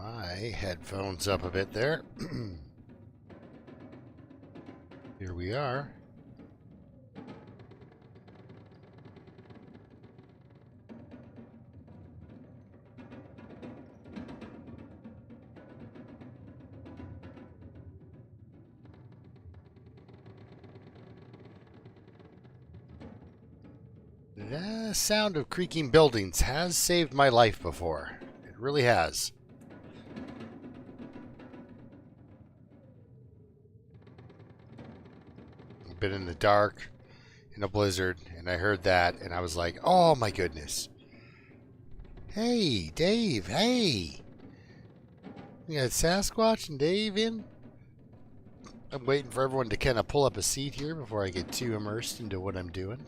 my headphones up a bit there. Here we are. The sound of creaking buildings has saved my life before. It really has. I've been in the dark, in a blizzard, and I heard that, and I was like, oh my goodness. Hey, Dave, hey! We got Sasquatch and Dave in? I'm waiting for everyone to kind of pull up a seat here before I get too immersed into what I'm doing.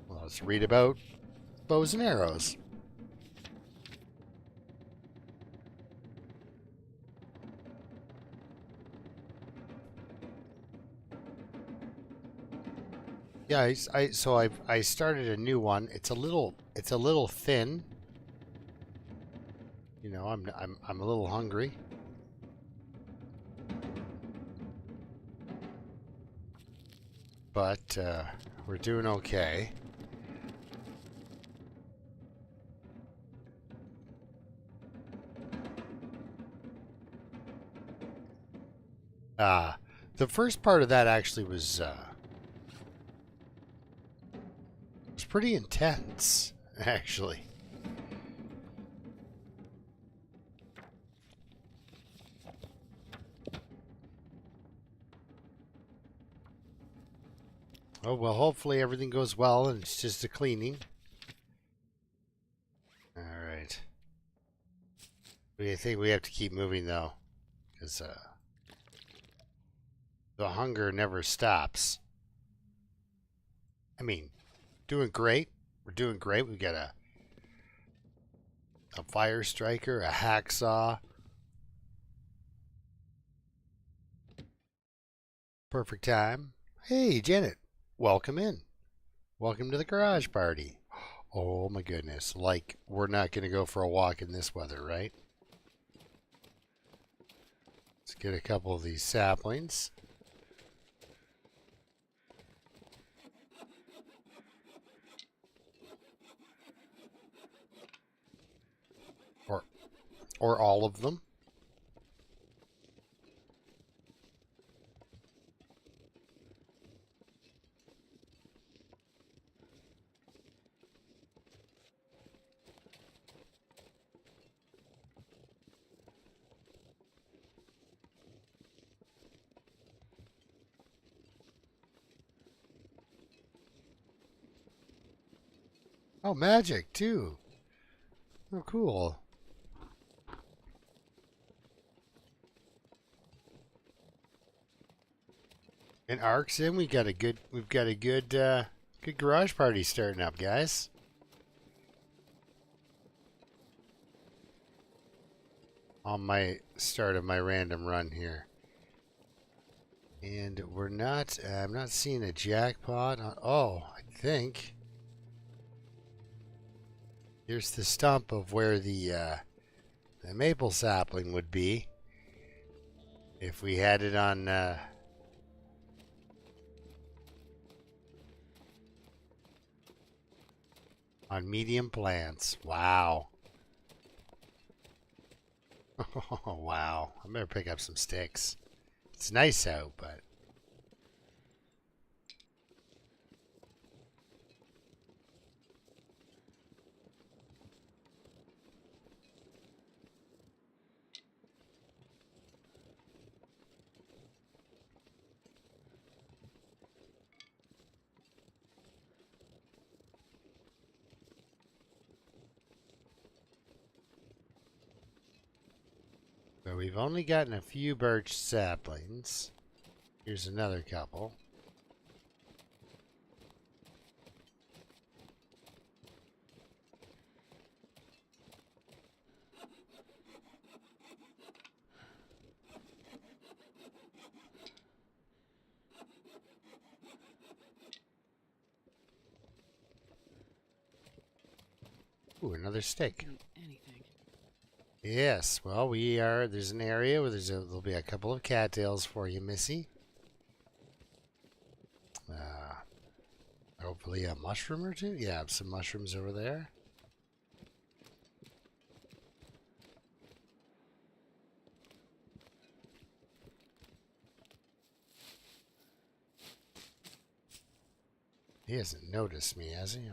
Well, let's read about bows and arrows. Yeah, I started a new one. It's a little thin. You know, I'm a little hungry. But we're doing okay. The first part of that actually was pretty intense, actually. Oh, well, hopefully everything goes well and it's just a cleaning. All right. I think we have to keep moving, though, because the hunger never stops. I mean, doing great. We're doing great. We've got a fire striker, a hacksaw. Perfect time. Hey, Janet. Welcome in. Welcome to the garage party. Oh my goodness. Like, we're not going to go for a walk in this weather, right? Let's get a couple of these saplings. Or all of them. Oh, magic, too. Oh, cool. And Ark's in. We've got a good good garage party starting up, guys. On my start of my random run here. And we're not, I'm not seeing a jackpot. Oh, I think. Here's the stump of where the maple sapling would be. If we had it on, medium plants. Wow. Oh, wow. I better pick up some sticks. It's nice out, but... So we've only gotten a few birch saplings. Here's another couple. Ooh, another stick. Anything. Yes, well, there's an area where there'll be a couple of cattails for you, Missy. Hopefully a mushroom or two. Yeah, some mushrooms over there. He hasn't noticed me, has he? Okay.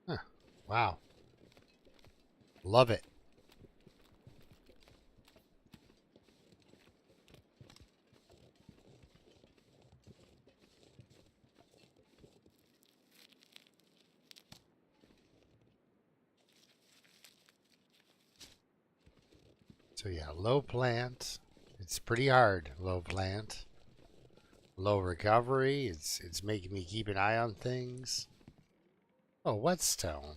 Huh. Wow. Love it. So yeah, low plant. It's pretty hard, low plant. Low recovery. It's making me keep an eye on things. Oh, whetstone.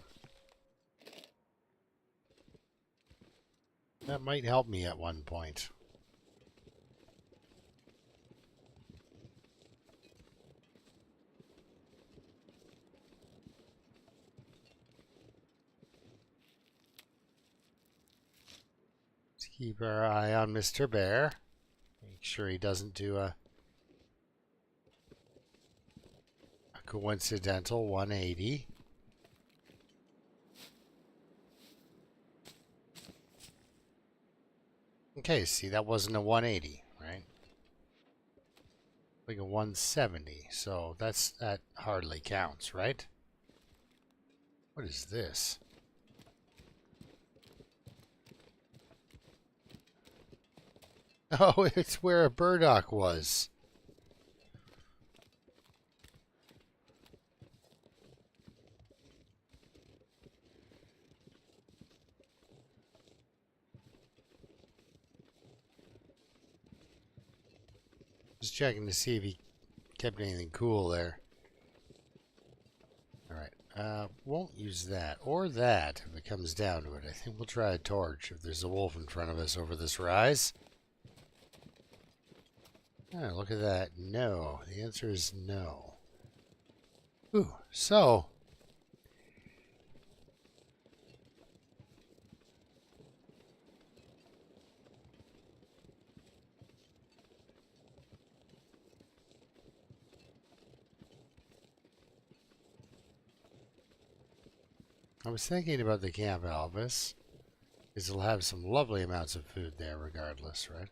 That might help me at one point. Let's keep our eye on Mr. Bear. Make sure he doesn't do a coincidental 180. Okay, see, that wasn't a 180, right? Like a 170, so that hardly counts, right? What is this? Oh, it's where a burdock was. Just checking to see if he kept anything cool there. Alright, won't use that. Or that, if it comes down to it. I think we'll try a torch if there's a wolf in front of us over this rise. Ah, look at that. No. The answer is no. Ooh, so... I was thinking about the Camp Elvis, because it'll have some lovely amounts of food there regardless, right?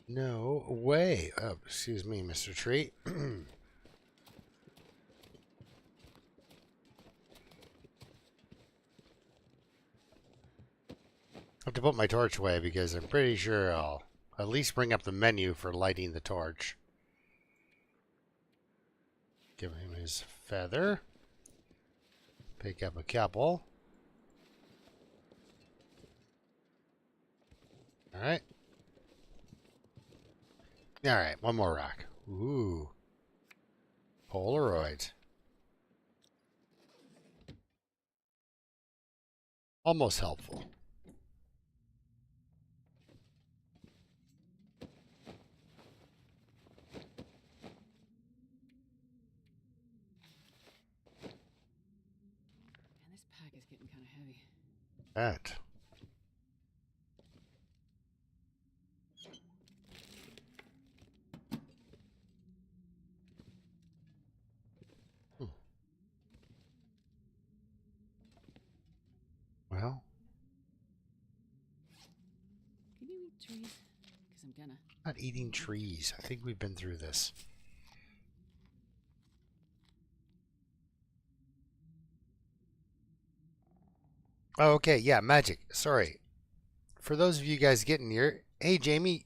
No way. Oh, excuse me, Mr. Tree. I have to put my torch away because I'm pretty sure I'll at least bring up the menu for lighting the torch. Give him his feather. Pick up a couple. Alright. Alright, one more rock. Ooh. Polaroid. Almost helpful. Man, this pack is getting kind of heavy. That. Well, Can you eat trees? Because I'm gonna. not eating trees. I think we've been through this. Oh, okay. Yeah, magic. Sorry. For those of you guys getting here, hey, Jamie.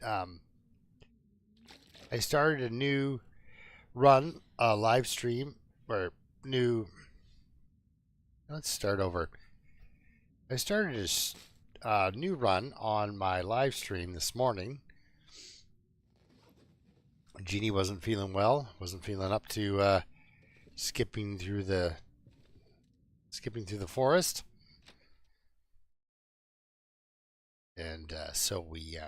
I started a new run, a live stream or new. Let's start over. I started a new run on my live stream this morning. Jeannie wasn't feeling well, wasn't feeling up to skipping through the forest, and so we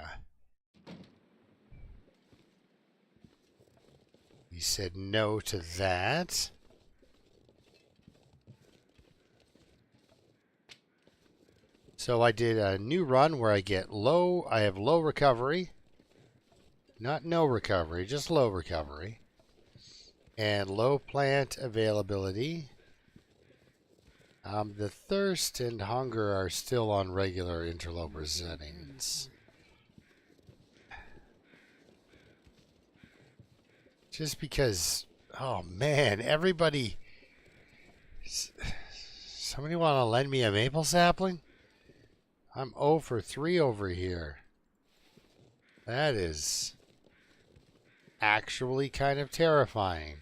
said no to that. So I did a new run where I have low recovery. Not no recovery, just low recovery. And low plant availability. The thirst and hunger are still on regular interloper settings. Just because, oh man, everybody... Somebody want to lend me a maple sapling? I'm 0 for 3 over here. That is actually kind of terrifying.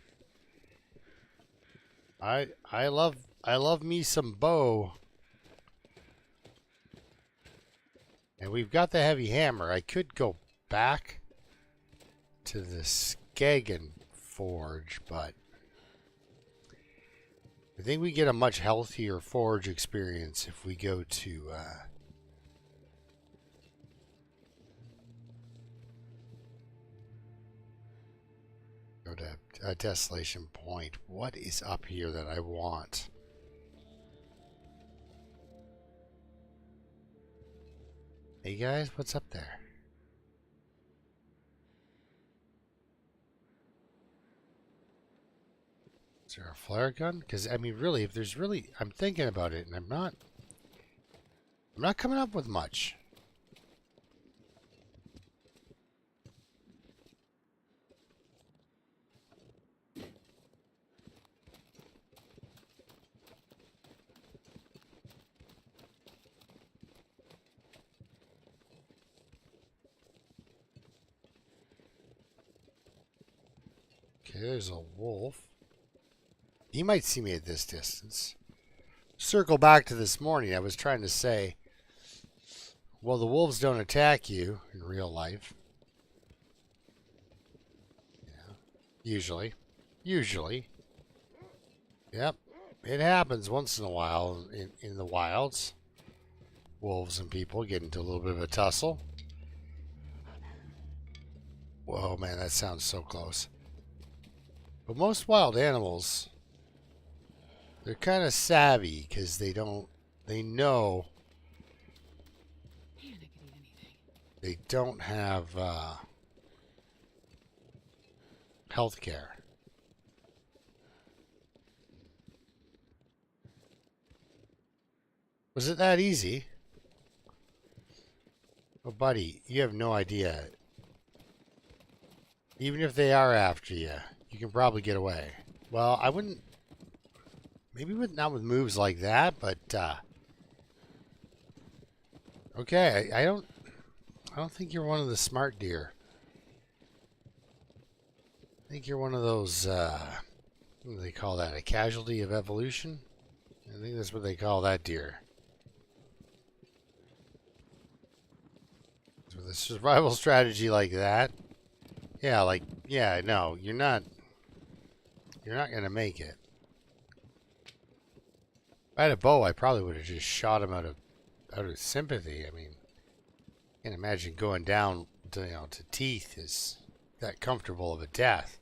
I love me some bow. And we've got the heavy hammer. I could go back to the Skagen forge, but I think we get a much healthier forge experience if we go to a Desolation Point. What is up here that I want? Hey guys, what's up there? Is there a flare gun? Because I mean, really, if there's really, I'm thinking about it, and I'm not coming up with much. Okay, there's a wolf. He might see me at this distance. Circle back to this morning. I was trying to say, well, the wolves don't attack you in real life. Yeah, usually. Usually. Yep. It happens once in a while in the wilds. Wolves and people get into a little bit of a tussle. Whoa, man, that sounds so close. But most wild animals, they're kind of savvy because they know Man, I could eat anything. they don't have health care. Was it that easy? Oh, buddy, you have no idea. Even if they are after you, you can probably get away. Well, I wouldn't. Maybe not with moves like that, but okay. I don't think you're one of the smart deer. I think you're one of those. What do they call that? A casualty of evolution? I think that's what they call that deer. With a survival strategy like that, yeah, no, you're not gonna make it. If I had a bow, I probably would have just shot him out of sympathy. I mean, I can't imagine going down to teeth is that comfortable of a death.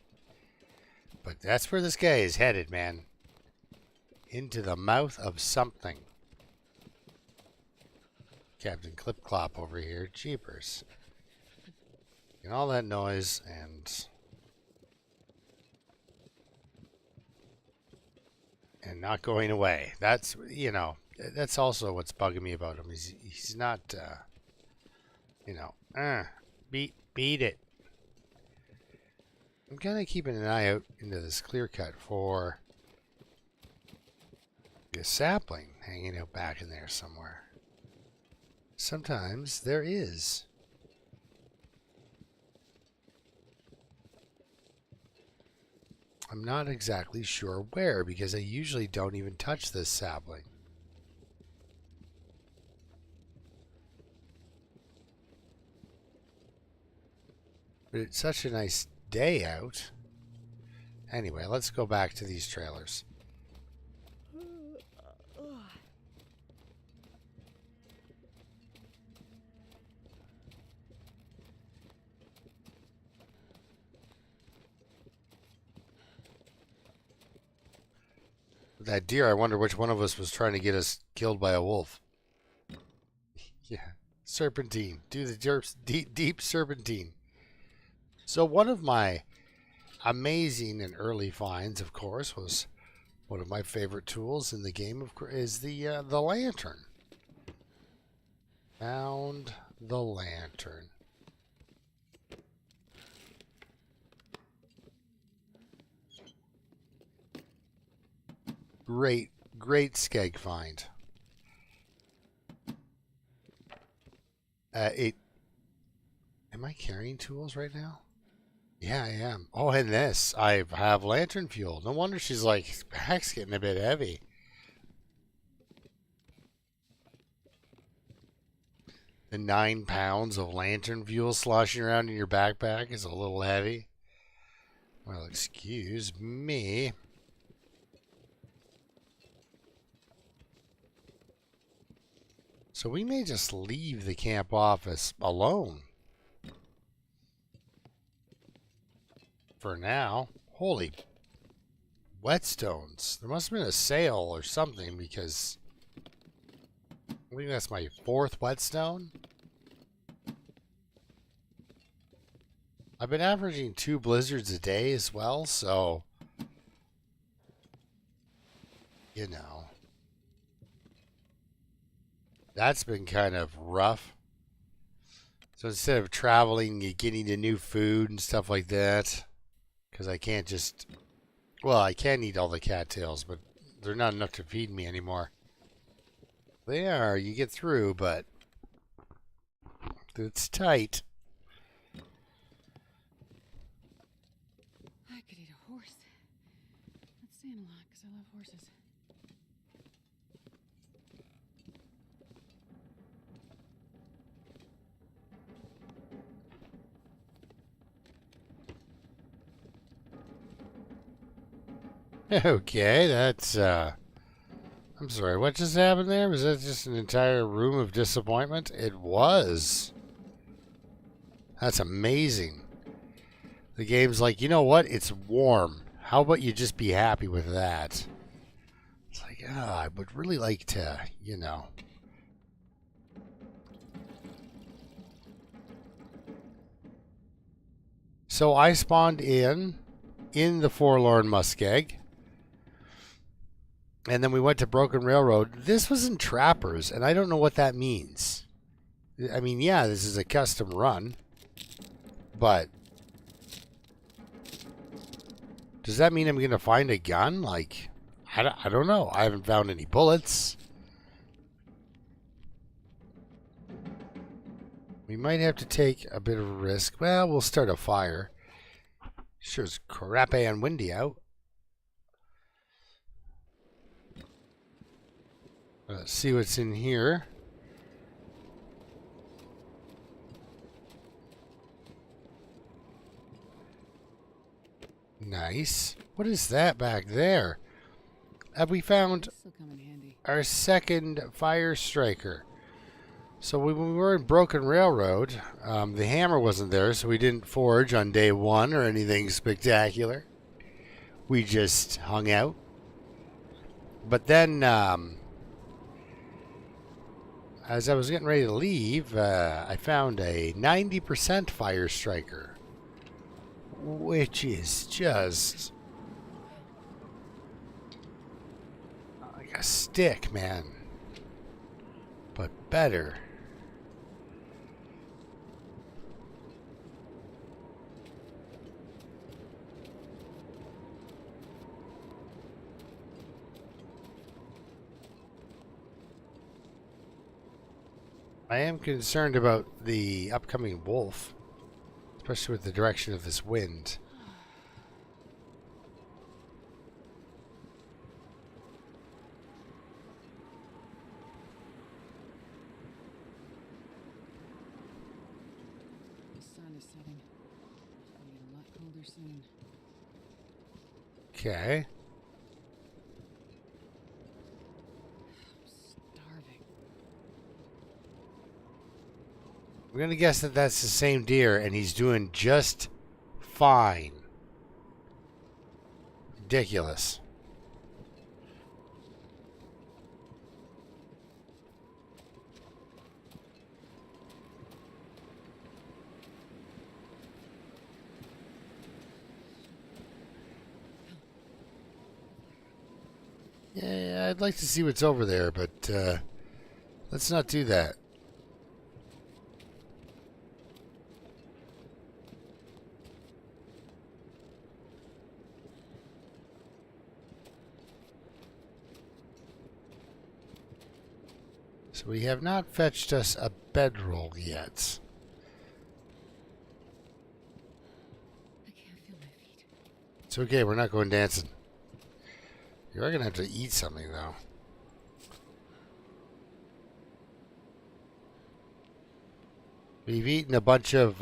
But that's where this guy is headed, man. Into the mouth of something. Captain Clip Clop over here. Jeepers. And all that noise and not going away. That's, that's also what's bugging me about him. He's not, beat it. I'm kind of keeping an eye out into this clear cut for a sapling hanging out back in there somewhere. Sometimes there is. I'm not exactly sure where, because I usually don't even touch this sapling. But it's such a nice day out. Anyway, let's go back to these trailers. That deer, I wonder which one of us was trying to get us killed by a wolf. Yeah. Serpentine. Do the deep serpentine. So one of my amazing and early finds, of course, was one of my favorite tools in the game is the lantern. Found the lantern. Great skeg find. Am I carrying tools right now? Yeah, I am. Oh, and this. I have lantern fuel. No wonder she's like, back's getting a bit heavy. The 9 pounds of lantern fuel sloshing around in your backpack is a little heavy. Well, excuse me. So we may just leave the camp office alone. For now. Holy whetstones. There must have been a sale or something, because I think that's my 4th whetstone. I've been averaging 2 blizzards a day as well, so you know. That's been kind of rough. So instead of traveling, getting to new food and stuff like that, because I can't just, well, I can eat all the cattails, but they're not enough to feed me anymore. They are, you get through, but it's tight. I could eat a horse. That's saying a lot, because I love horses. Okay, that's, I'm sorry, what just happened there? Was that just an entire room of disappointment? It was. That's amazing. The game's like, you know what? It's warm. How about you just be happy with that? It's like, I would really like to, you know. So I spawned in the Forlorn Muskeg. And then we went to Broken Railroad. This was in Trappers, and I don't know what that means. I mean, yeah, this is a custom run. But does that mean I'm going to find a gun? Like, I don't know. I haven't found any bullets. We might have to take a bit of a risk. Well, we'll start a fire. Sure it's crappy and windy out. Let's see what's in here. Nice. What is that back there? Have we found our second fire striker? So when we were in Broken Railroad, the hammer wasn't there, so we didn't forge on day 1 or anything spectacular. We just hung out. But then, as I was getting ready to leave, I found a 90% fire striker, which is just like a stick, man, but better. I am concerned about the upcoming wolf, especially with the direction of this wind. sun is setting. It's gonna get a lot colder soon. Okay. I'm starving. We're going to guess that that's the same deer, and he's doing just fine. Ridiculous. Yeah, I'd like to see what's over there, but let's not do that. So we have not fetched us a bedroll yet. I can't feel my feet. It's okay, we're not going dancing. You are going to have to eat something, though. We've eaten a bunch of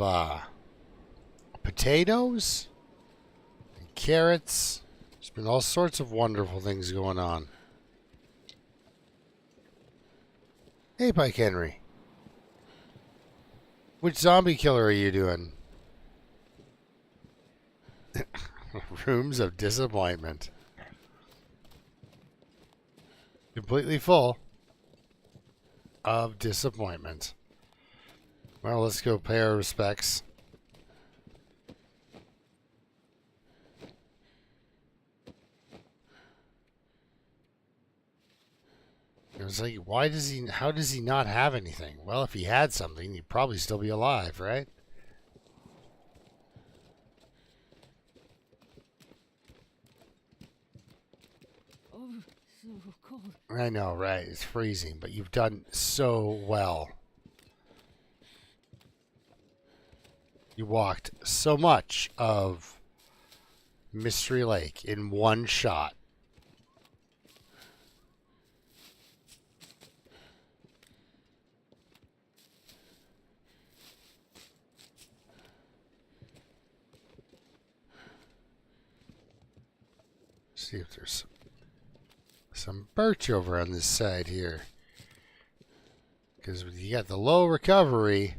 potatoes and carrots. There's been all sorts of wonderful things going on. Hey, Pike Henry. Which zombie killer are you doing? Rooms of disappointment. Completely full of disappointment. Well, let's go pay our respects. It was like, how does he not have anything? Well, if he had something, he'd probably still be alive, right? Oh, so cold. I know, right? It's freezing, but you've done so well. You walked so much of Mystery Lake in one shot. See if there's some birch over on this side here. Because you got the low recovery,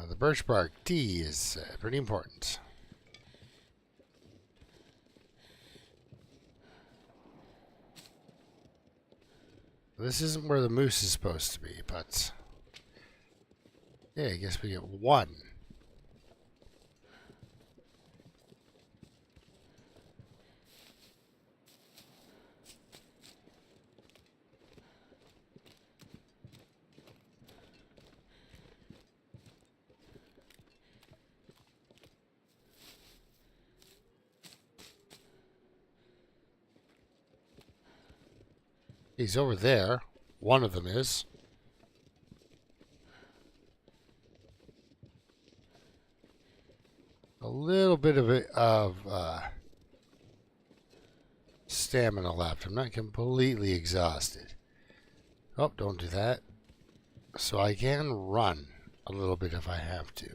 the birch bark tea is pretty important. This isn't where the moose is supposed to be, but yeah, I guess we get one. He's over there. One of them is. A little bit of stamina left. I'm not completely exhausted. Oh, don't do that. So I can run a little bit if I have to.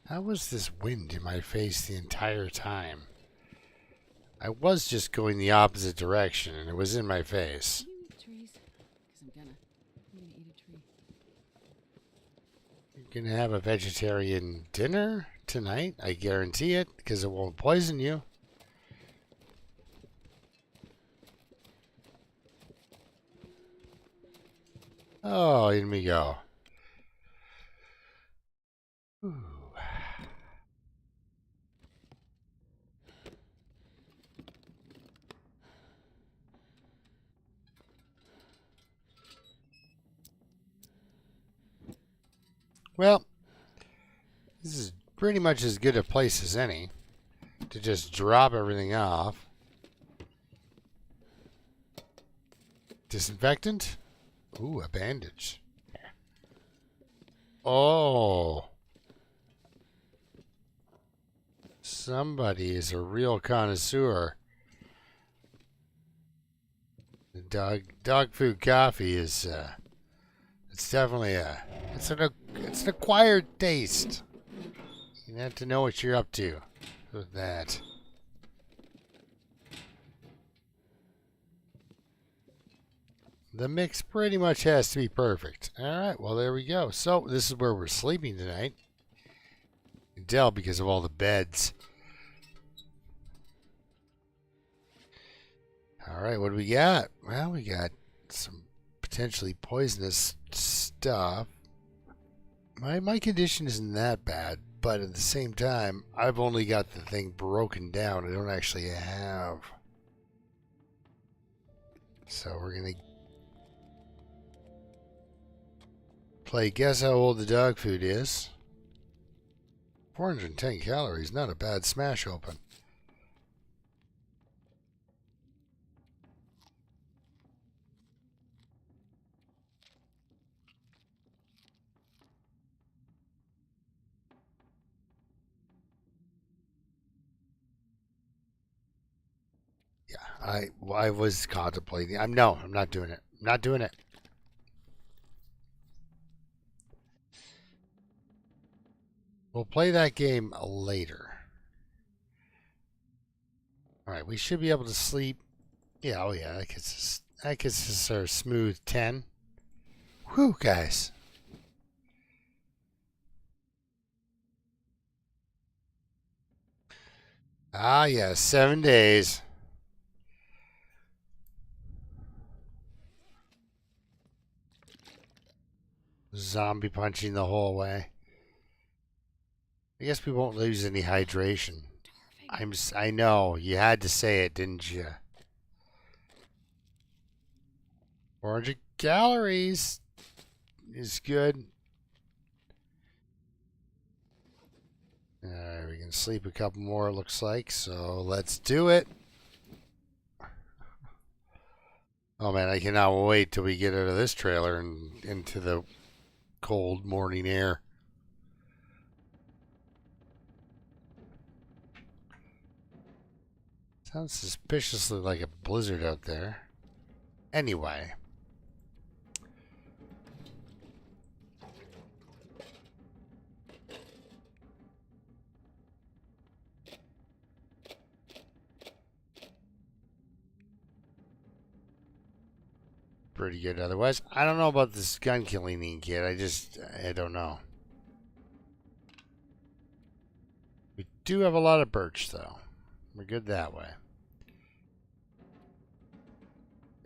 How was this wind in my face the entire time? I was just going the opposite direction, and it was in my face. Do you eat trees? Because I'm gonna eat a tree. You're gonna have a vegetarian dinner tonight, I guarantee it, because it won't poison you. Oh, in we go. Ooh. Well, this is pretty much as good a place as any to just drop everything off. Disinfectant? Ooh, a bandage. Oh. Somebody is a real connoisseur Dog food coffee is it's definitely it's an acquired taste. You have to know what you're up to with that. The mix pretty much has to be perfect. All right, well, there we go. So this is where we're sleeping tonight. You can tell because of all the beds. All right, what do we got? Well, we got some potentially poisonous stuff. My condition isn't that bad, but at the same time, I've only got the thing broken down. I don't actually have. So we're going to play guess how old the dog food is. 410 calories, not a bad smash open. Yeah, I was contemplating. I'm not doing it. I'm not doing it. We'll play that game later. All right, we should be able to sleep. Yeah, oh yeah, that gets us our smooth 10. Whew, guys. Ah, yeah, 7 days. Zombie punching the whole way. I guess we won't lose any hydration. I know, you had to say it, didn't you? 400 calories is good. Alright, we can sleep a couple more, it looks like, so let's do it. Oh man, I cannot wait till we get out of this trailer and into the cold morning air. Sounds suspiciously like a blizzard out there. Anyway. Pretty good otherwise. I don't know about this gun killing kit. I don't know. We do have a lot of birch though. We're good that way.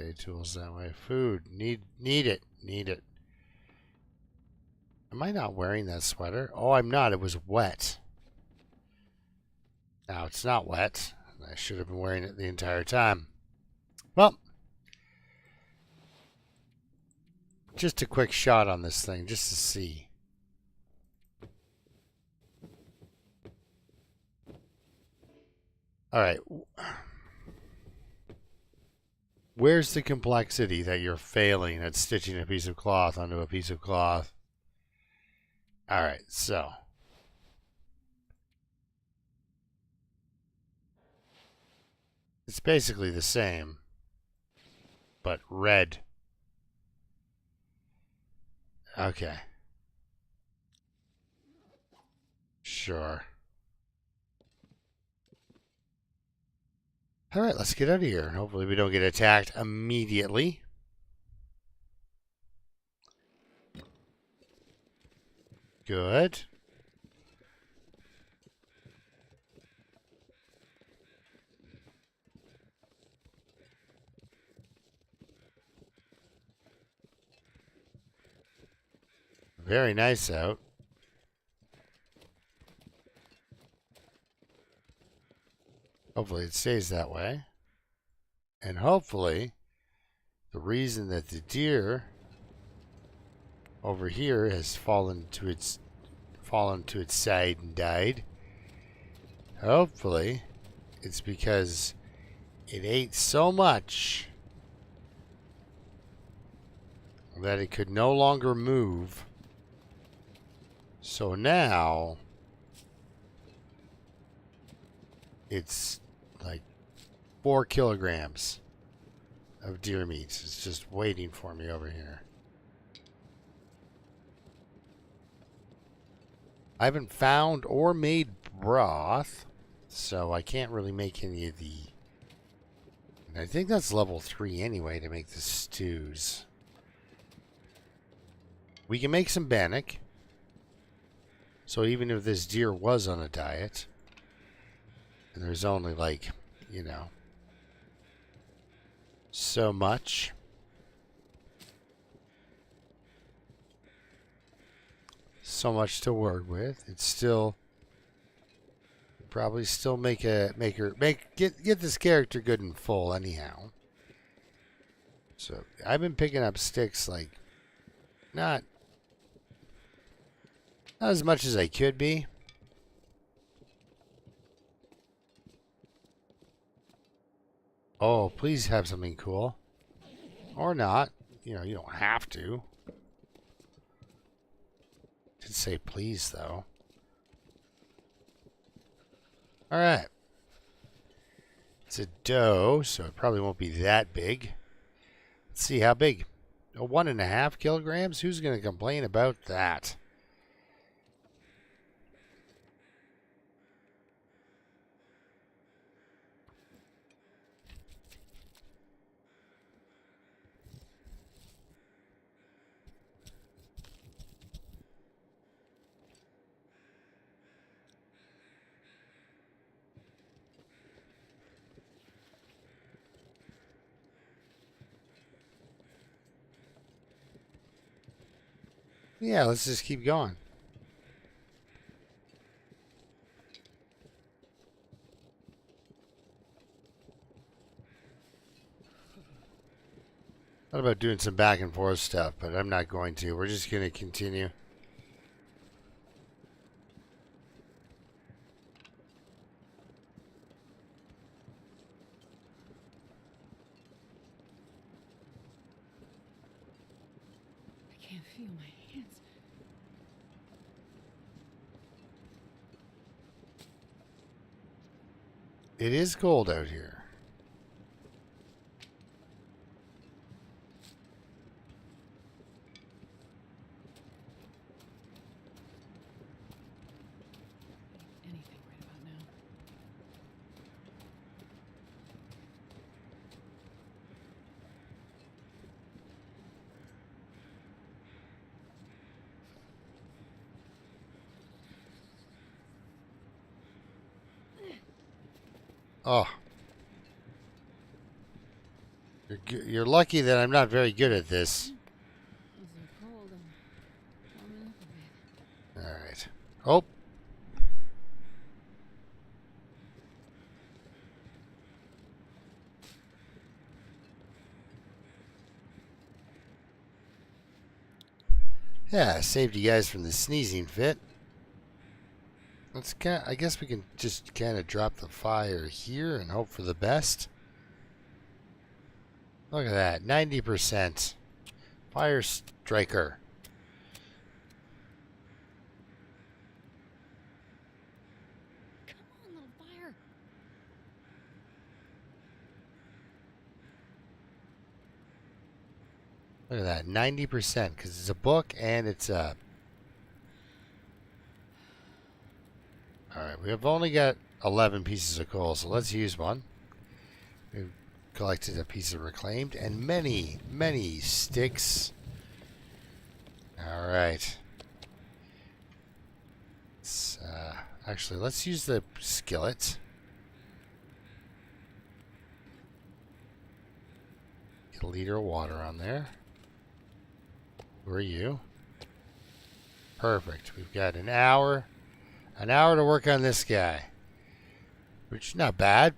Okay, tools that way. Food. Need it. Need it. Am I not wearing that sweater? Oh, I'm not. It was wet. Now it's not wet. I should have been wearing it the entire time. Well, just a quick shot on this thing, just to see. All right. Where's the complexity that you're failing at stitching a piece of cloth onto a piece of cloth? All right, so. It's basically the same, but red. Okay. Sure. All right, let's get out of here. Hopefully we don't get attacked immediately. Good. Very nice out. Hopefully it stays that way. And hopefully the reason that the deer over here has fallen to its side and died. Hopefully it's because it ate so much that it could no longer move. So now it's like 4 kilograms. of deer meat. It's just waiting for me over here. I haven't found or made broth, so I can't really make any of the... I think that's level 3 anyway to make the stews. We can make some bannock. So even if this deer was on a diet, and there's only like, you know, so much. So much to work with. It's still probably still get this character good and full anyhow. So I've been picking up sticks like not as much as I could be. Oh, please have something cool. Or not. You know, you don't have to. Did say please though. Alright. It's a doe, so it probably won't be that big. Let's see how big. 1.5 kilograms? Who's going to complain about that? Yeah, let's just keep going. Thought about doing some back and forth stuff, but I'm not going to. We're just going to continue. I can't feel my hands. It is cold out here. Anything right about now. Oh. You're lucky that I'm not very good at this. It's so cold. I'm warming up a bit. All right. Oh. Yeah, saved you guys from the sneezing fit. I guess we can just kind of drop the fire here and hope for the best. Look at that, 90%. Fire striker. Come on, little fire. Look at that, 90%, because it's a book and it's a... Alright, we have only got 11 pieces of coal, so let's use one. We've collected a piece of reclaimed and many, many sticks. Alright. Actually, let's use the skillet. Get a liter of water on there. Who are you? Perfect. We've got an hour. An hour to work on this guy. Which is not bad.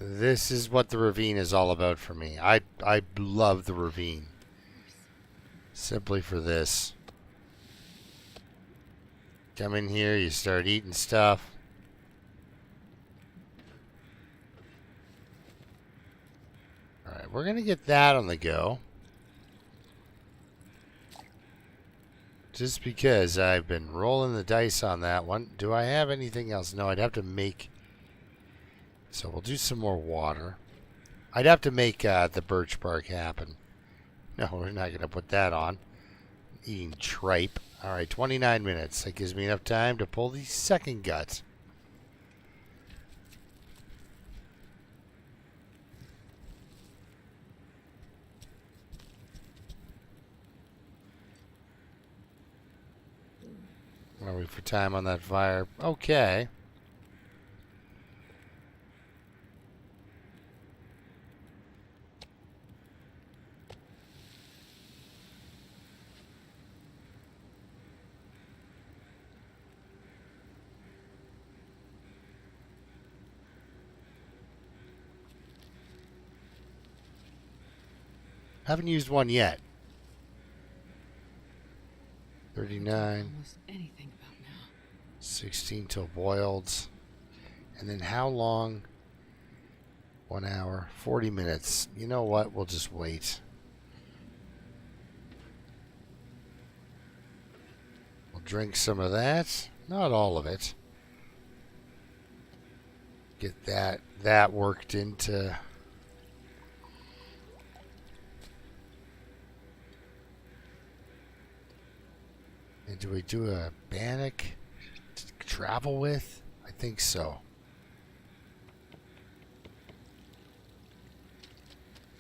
This is what the ravine is all about for me. I love the ravine. Simply for this. Come in here, you start eating stuff. Alright, we're going to get that on the go. Just because I've been rolling the dice on that one. Do I have anything else? No, I'd have to make... So we'll do some more water. I'd have to make the birch bark happen. No, we're not going to put that on. Eating tripe. Alright, 29 minutes. That gives me enough time to pull the second gut. Are we for time on that fire? Okay. Haven't used one yet. 39. Almost anything about now. 16 till boiled. And then how long? 1 hour. 40 minutes. You know what? We'll just wait. We'll drink some of that. Not all of it. Get that worked into... And do we do a bannock to travel with? I think so.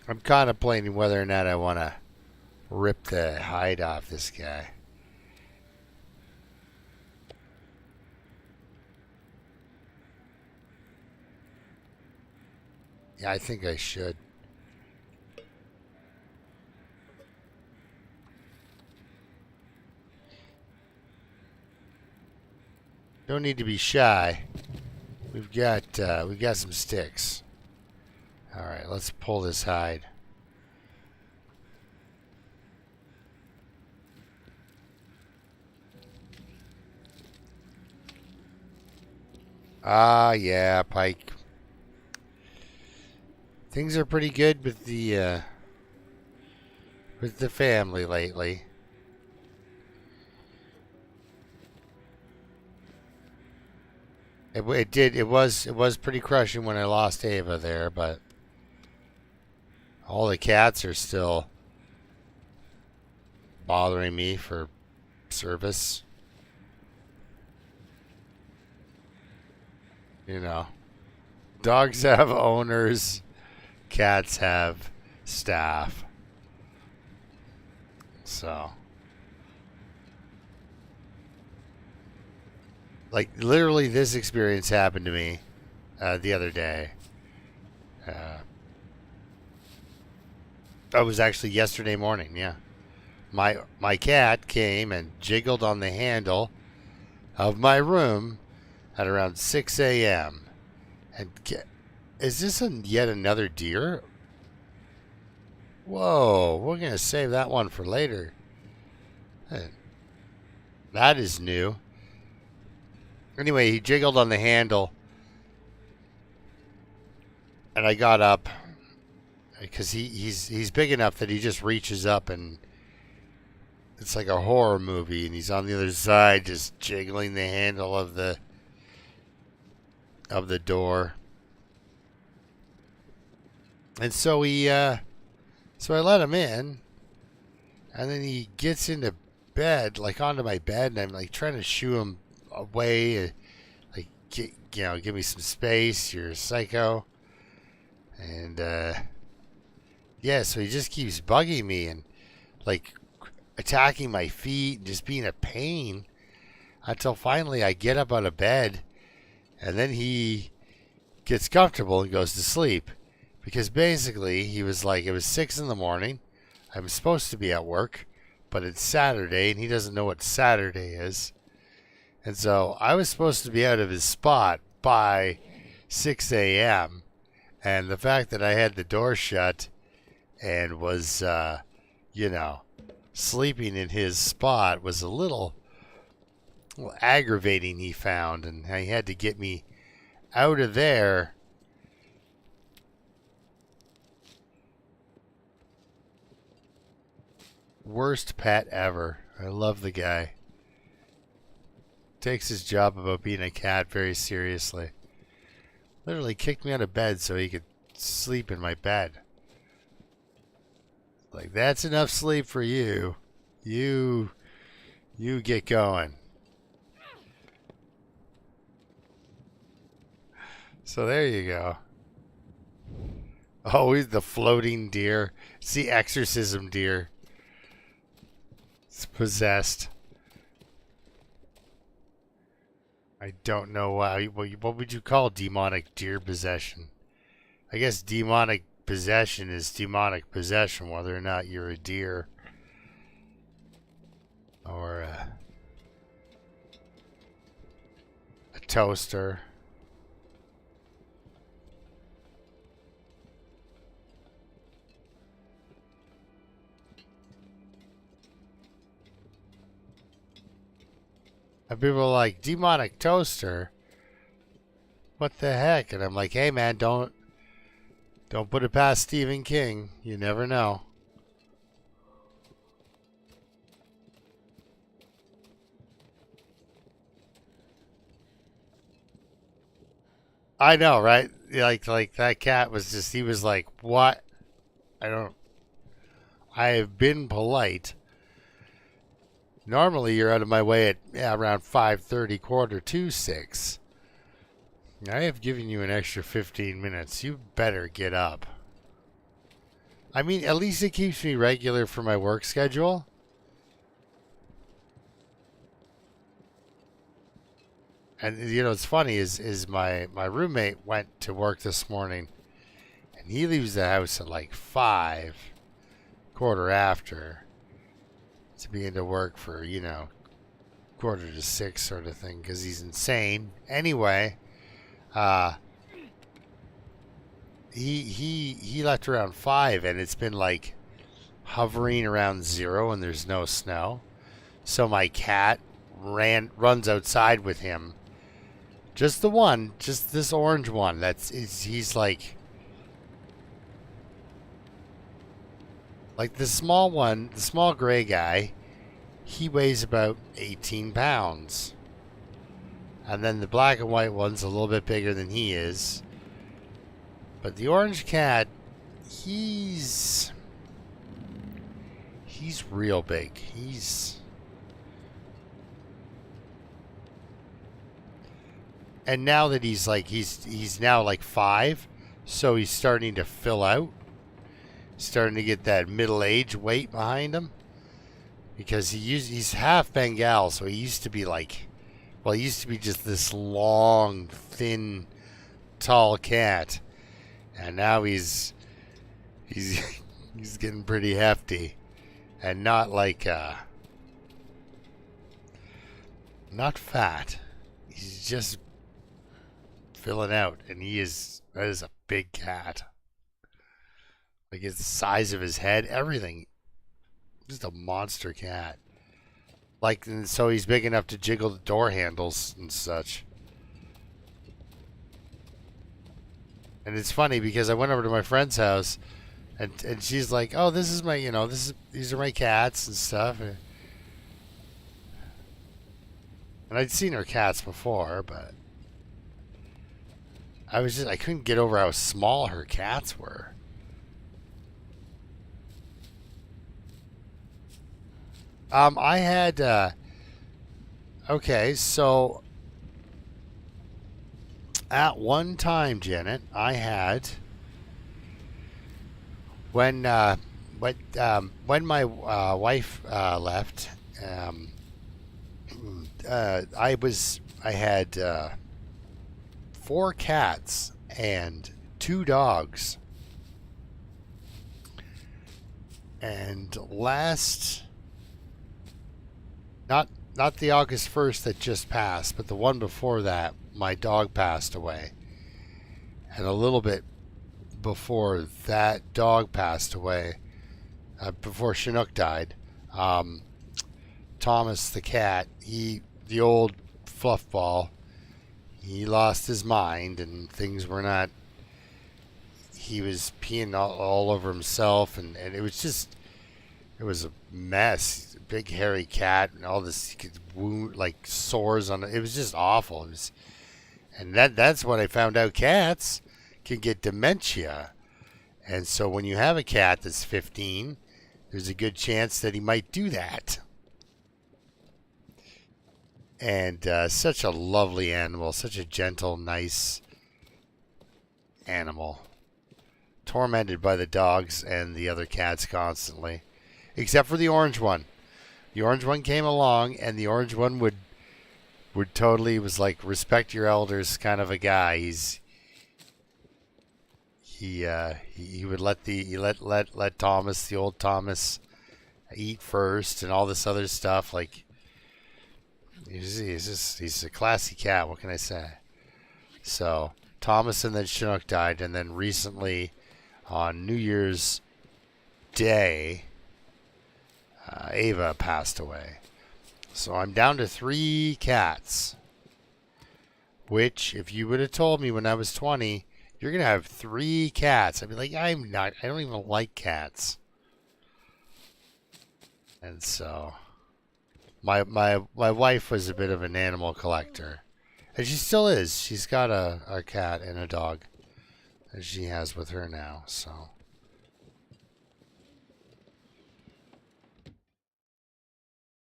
I'm contemplating whether or not I want to rip the hide off this guy. Yeah, I think I should. Don't need to be shy. We've got some sticks. All right, let's pull this hide. Ah, yeah, pike. Things are pretty good with the family lately. It was pretty crushing when I lost Ava there, but all the cats are still bothering me for service. You know, dogs have owners, cats have staff. So, like, literally this experience happened to me the other day. It was actually yesterday morning, yeah. My cat came and jiggled on the handle of my room at around 6 a.m. And is this yet another deer? Whoa, we're going to save that one for later. That is new. Anyway, he jiggled on the handle. And I got up. Because he's big enough that he just reaches up and it's like a horror movie. And he's on the other side just jiggling the handle of the door. And so so I let him in, and then he gets into bed, like onto my bed, and I'm like trying to shoo him away, like give me some space. You're a psycho, and yeah. So he just keeps bugging me and like attacking my feet, and just being a pain, until finally I get up out of bed, and then he gets comfortable and goes to sleep. Because basically, he was like, it was 6 in the morning. I'm supposed to be at work, but it's Saturday, and he doesn't know what Saturday is. And so I was supposed to be out of his spot by 6 a.m. And the fact that I had the door shut and was, you know, sleeping in his spot was a little aggravating, he found. And he had to get me out of there. Worst pet ever. I love the guy. Takes his job about being a cat very seriously. Literally kicked me out of bed so he could sleep in my bed. Like, that's enough sleep for you. You get going. So there you go. Oh, he's the floating deer. It's the exorcism deer. It's possessed. I don't know why. What would you call demonic deer possession? I guess demonic possession is demonic possession, whether or not you're a deer or a toaster. And people are like, demonic toaster? What the heck? And I'm like, hey man, don't put it past Stephen King. You never know. I know, right? Like that cat was just, he was like, what? I have been polite. Normally, you're out of my way at around 5:30, quarter to 6. I have given you an extra 15 minutes. You better get up. I mean, at least it keeps me regular for my work schedule. And, you know, it's funny is my roommate went to work this morning. And he leaves the house at like 5, quarter after. To be into work for, you know, quarter to 6 sort of thing, because he's insane. Anyway, he left around 5, and it's been like hovering around 0, and there's no snow. So my cat runs outside with him. Just the one, just this orange one. He's like the small one, the small gray guy, he weighs about 18 pounds. And then the black and white one's a little bit bigger than he is. But the orange cat, he's real big. And now that he's now like 5, so he's starting to fill out. Starting to get that middle-aged weight behind him, because he's half Bengal, so he used to be like, well, he used to be just this long, thin, tall cat, and now he's getting pretty hefty, and not like not fat. He's just filling out, and that is a big cat. Like, it's the size of his head, everything. Just a monster cat. Like, and so he's big enough to jiggle the door handles and such. And it's funny because I went over to my friend's house, and she's like, "Oh, this is my, you know, these are my cats and stuff." And I'd seen her cats before, but I couldn't get over how small her cats were. I had, okay, so at one time, Janet, I had, when my wife left, I had 4 cats and 2 dogs. And not the August 1st that just passed, but the one before that, my dog passed away. And a little bit before that dog passed away, before Chinook died, um, Thomas the cat, the old fluffball, he lost his mind and things were not. He was peeing all over himself, and it was a mess. Big hairy cat and all this wound, like sores on it. It was just awful. And that's when I found out cats can get dementia. And so when you have a cat that's 15, there's a good chance that he might do that. And such a lovely animal, such a gentle, nice animal. Tormented by the dogs and the other cats constantly. Except for the orange one. The orange one came along, and the orange one would totally was like respect your elders kind of a guy. He would let Thomas, the old Thomas, eat first and all this other stuff. Like he's a classy cat. What can I say? So Thomas and then Chinook died, and then recently on New Year's Day, Ava passed away. So I'm down to 3 cats. Which, if you would have told me when I was 20, you're going to have 3 cats, I'd be like, I don't even like cats. And so, my wife was a bit of an animal collector. And she still is. She's got a cat and a dog that she has with her now, so.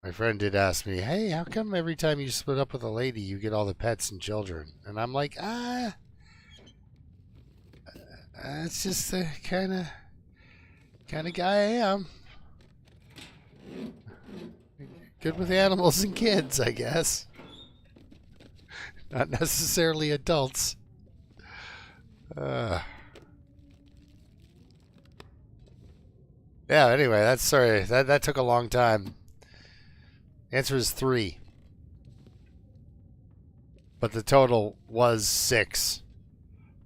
My friend did ask me, hey, how come every time you split up with a lady, you get all the pets and children? And I'm like, it's just the kind of guy I am. Good with animals and kids, I guess. Not necessarily adults. Yeah, anyway, that took a long time. Answer is 3. But the total was 6.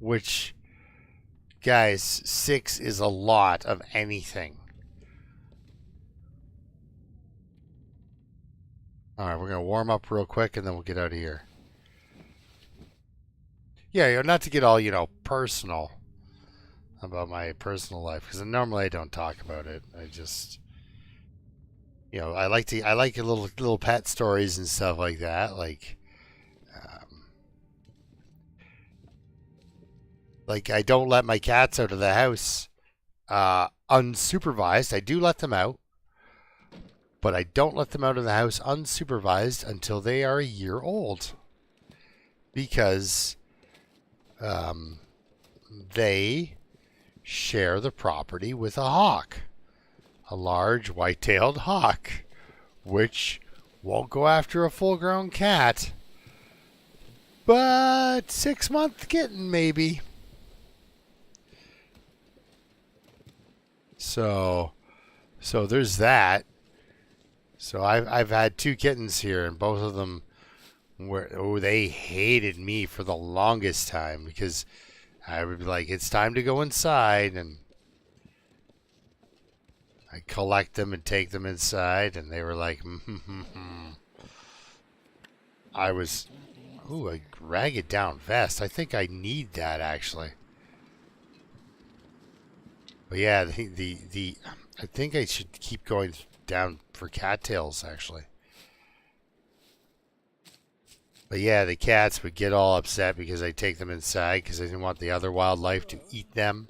Which, guys, 6 is a lot of anything. Alright, we're going to warm up real quick and then we'll get out of here. Yeah, not to get all, personal about my personal life, because normally I don't talk about it. I just... I like little pet stories and stuff like that. Like I don't let my cats out of the house unsupervised. I do let them out, but I don't let them out of the house unsupervised until they are a year old, because they share the property with a hawk. A large white-tailed hawk, which won't go after a full-grown cat, but 6-month kitten maybe. So there's that. So I've had 2 kittens here, and both of them they hated me for the longest time, because I would be like, it's time to go inside, and I collect them and take them inside, and they were like, I was, a ragged down vest. I think I need that, actually. But yeah, I think I should keep going down for cattails, actually. But yeah, the cats would get all upset because I take them inside because I didn't want the other wildlife to eat them.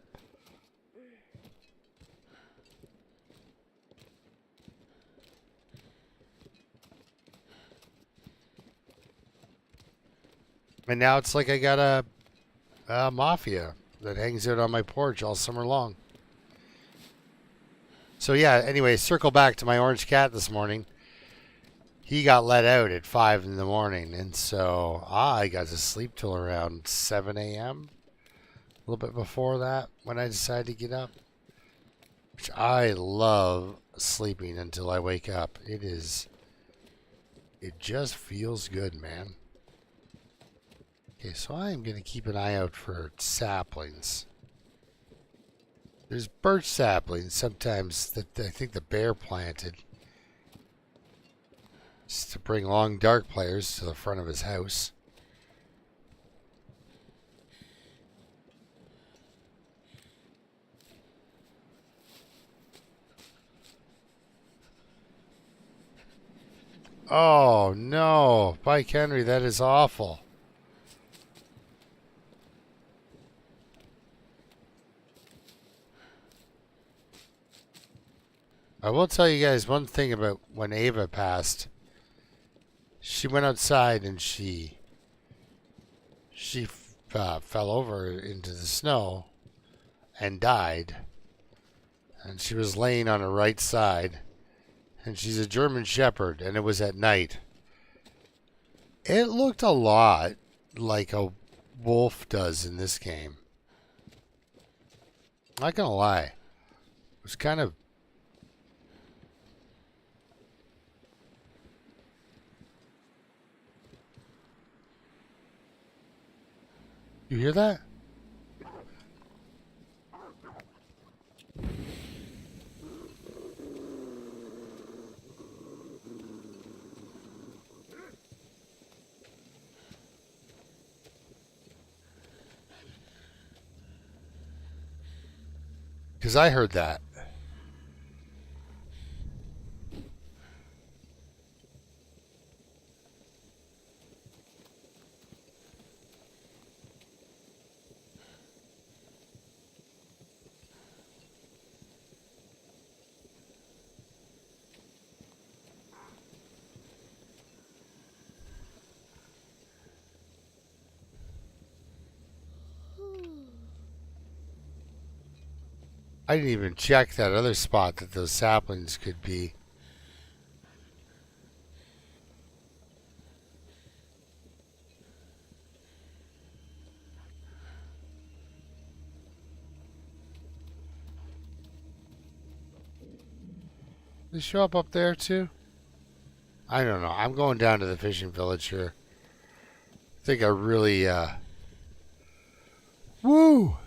And now it's like I got a mafia that hangs out on my porch all summer long. So yeah, anyway, circle back to my orange cat this morning. He got let out at 5 in the morning, and so I got to sleep till around 7 a.m. A little bit before that when I decided to get up. Which I love sleeping until I wake up. It just feels good, man. Okay, so I am going to keep an eye out for saplings. There's birch saplings sometimes that I think the bear planted just to bring long dark players to the front of his house. Oh no, Pike Henry, that is awful. I will tell you guys one thing about when Ava passed. She went outside and she fell over into the snow and died. And she was laying on her right side. And she's a German Shepherd, and it was at night. It looked a lot like a wolf does in this game. Not gonna lie. It was kind of... You hear that? Because I heard that. I didn't even check that other spot that those saplings could be. They show up there too? I don't know. I'm going down to the fishing village here. I think I really, woo!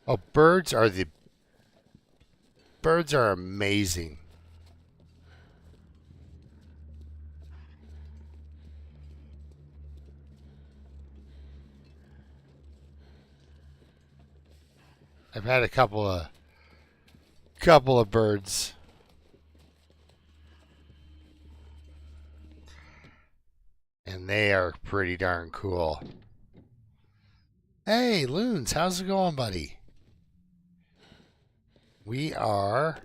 Oh, birds are amazing. I've had a couple of birds. And they are pretty darn cool. Hey, Loons, how's it going, buddy? We are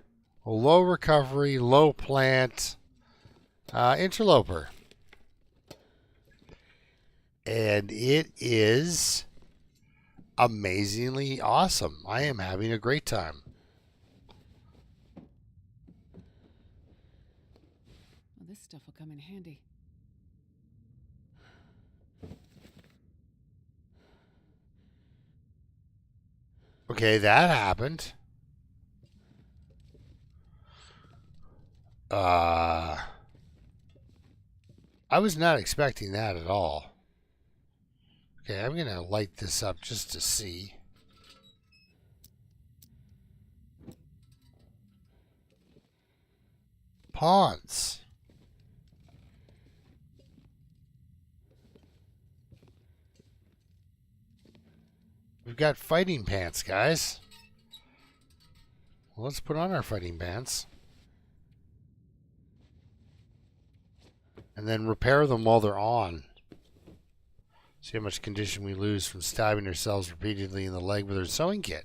low recovery, low plant, interloper. And it is amazingly awesome. I am having a great time. Well, this stuff will come in handy. Okay, that happened. I was not expecting that at all. Okay, I'm going to light this up just to see. Pawns. We've got fighting pants, guys. Well, let's put on our fighting pants. And then repair them while they're on. See how much condition we lose from stabbing ourselves repeatedly in the leg with our sewing kit.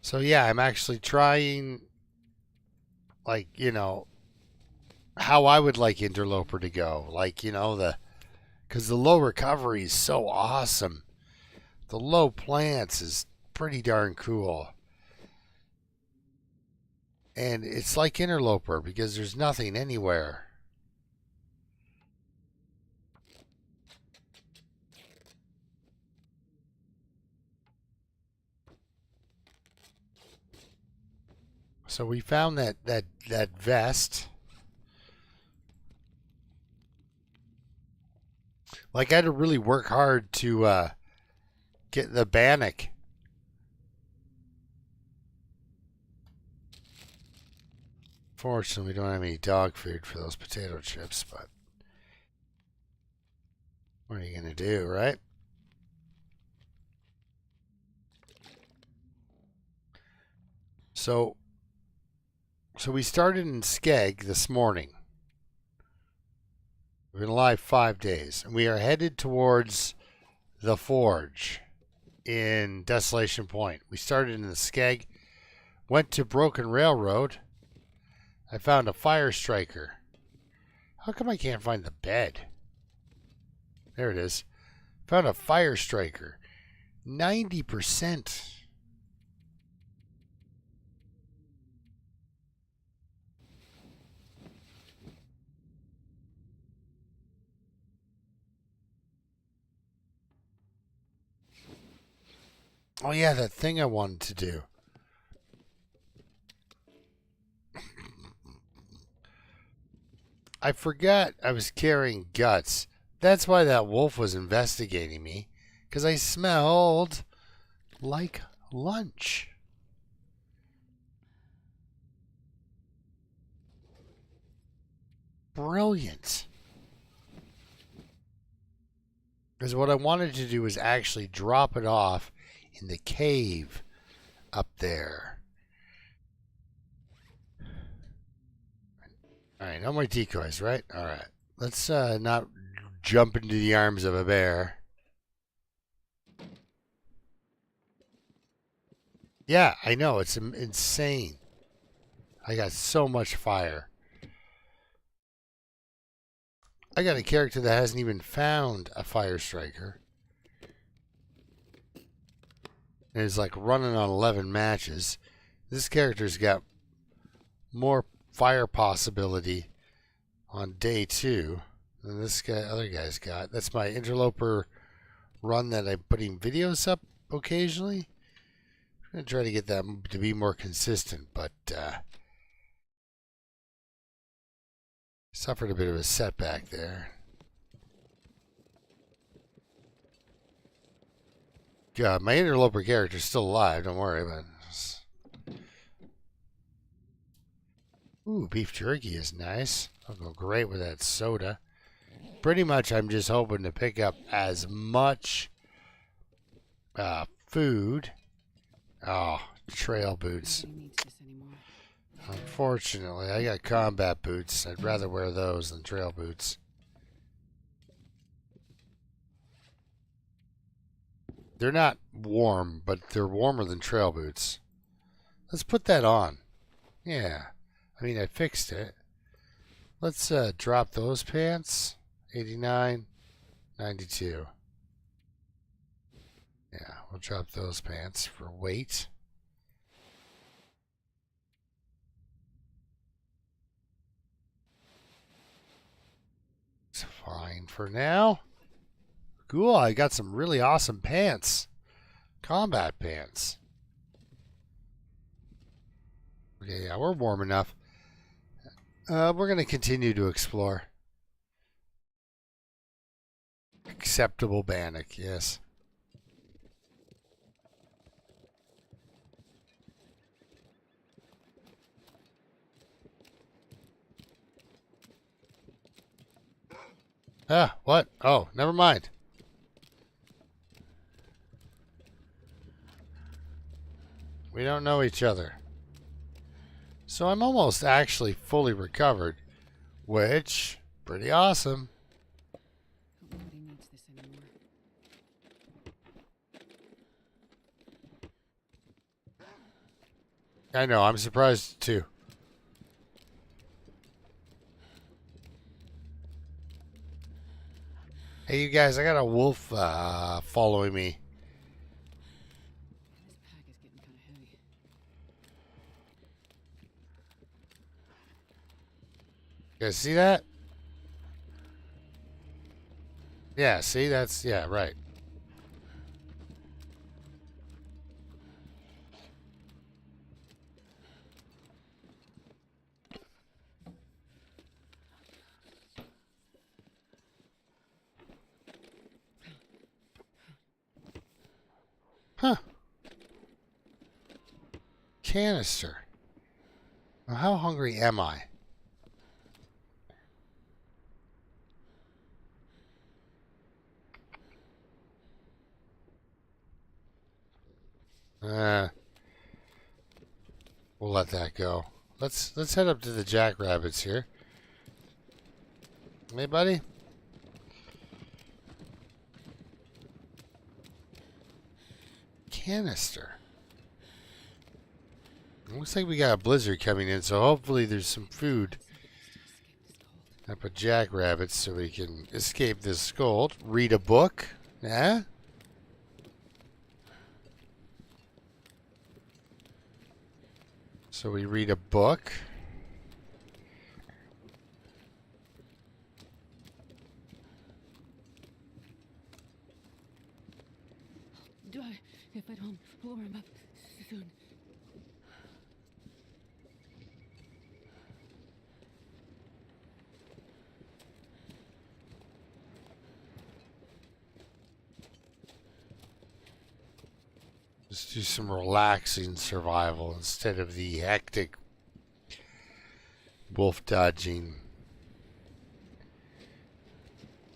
So yeah, I'm actually trying, like, you know, how I would like Interloper to go. Like, you know, because the low recovery is so awesome. The low plants is pretty darn cool. And it's like Interloper because there's nothing anywhere. So we found that vest. Like I had to really work hard to get the bannock. Fortunately, we don't have any dog food for those potato chips, but what are you gonna do, right? So we started in Skeg this morning. We're gonna lie 5 days, and we are headed towards the Forge in Desolation Point. We started in the Skeg, went to Broken Railroad. I found a fire striker. How come I can't find the bed? There it is. Found a fire striker. 90%. Oh yeah, that thing I wanted to do. I forgot I was carrying guts. That's why that wolf was investigating me. Because I smelled like lunch. Brilliant. Because what I wanted to do was actually drop it off in the cave up there. Alright, no more decoys, right? Alright. Let's not jump into the arms of a bear. Yeah, I know. It's insane. I got so much fire. I got a character that hasn't even found a fire striker. And is like running on 11 matches. This character's got more fire possibility on day 2 than this guy, other guy's got. That's my Interloper run that I'm putting videos up occasionally. I'm going to try to get that to be more consistent, but suffered a bit of a setback there. God, my Interloper character's still alive, don't worry about it. Ooh, beef jerky is nice. I'll go great with that soda. Pretty much I'm just hoping to pick up as much food. Oh, trail boots. Unfortunately, I got combat boots. I'd rather wear those than trail boots. They're not warm, but they're warmer than trail boots. Let's put that on. Yeah. I mean, I fixed it. Let's drop those pants. 89, 92. Yeah, we'll drop those pants for weight. It's fine for now. Cool, I got some really awesome pants. Combat pants. Okay, yeah, we're warm enough. We're going to continue to explore. Acceptable bannock, yes. Ah, what? Oh, never mind. We don't know each other. So I'm almost actually fully recovered, which, pretty awesome. Nobody needs this anymore. I know, I'm surprised too. Hey, you guys, I got a wolf following me. This pack is getting kind of heavy. You guys see that? Yeah, see? That's, yeah, right. canister. Now, how hungry am I? We'll let that go. Let's head up to the jackrabbits here. Hey, buddy. Canister. Looks like we got a blizzard coming in, so hopefully there's some food up at jackrabbits so we can escape this cold. Read a book. Yeah? So we read a book. Do I? If I don't warm up soon. Just do some relaxing survival instead of the hectic wolf dodging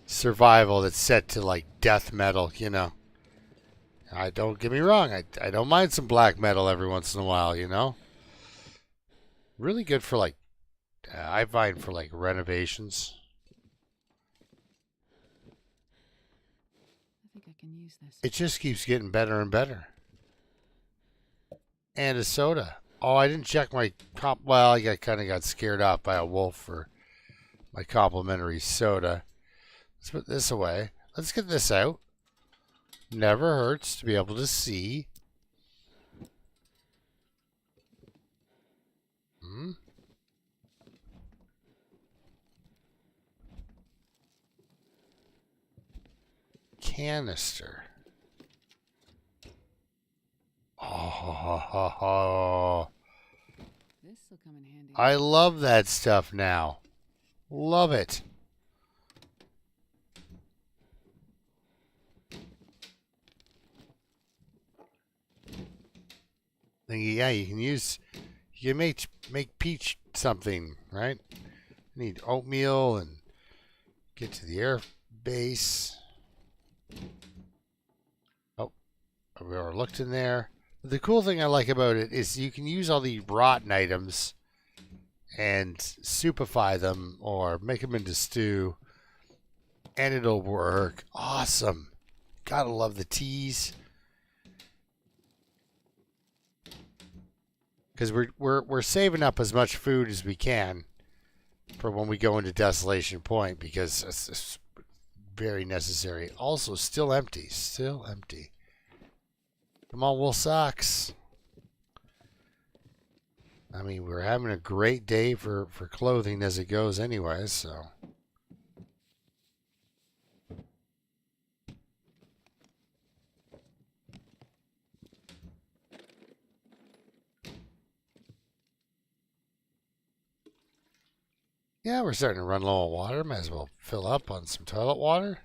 survival that's set to like death metal, you know. I don't get me wrong, I don't mind some black metal every once in a while, you know. Really good for like I find for like renovations. I think I can use this. It just keeps getting better and better. And a soda. Oh, I didn't check my well, I kind of got scared off by a wolf for my complimentary soda. Let's put this away. Let's get this out. Never hurts to be able to see. Canister. Oh, This will come in handy. I love that stuff now. Love it. Yeah, you can use, you can make peach something, right? You need oatmeal and get to the air base. Oh, we already looked in there. The cool thing I like about it is you can use all the rotten items and soupify them or make them into stew, and it'll work. Awesome. Gotta love the teas. Because we're saving up as much food as we can for when we go into Desolation Point, because it's very necessary. Also, still empty. Still empty. Come on, wool socks. I mean, we're having a great day for clothing as it goes anyway, so. Yeah, we're starting to run low on water. Might as well fill up on some toilet water.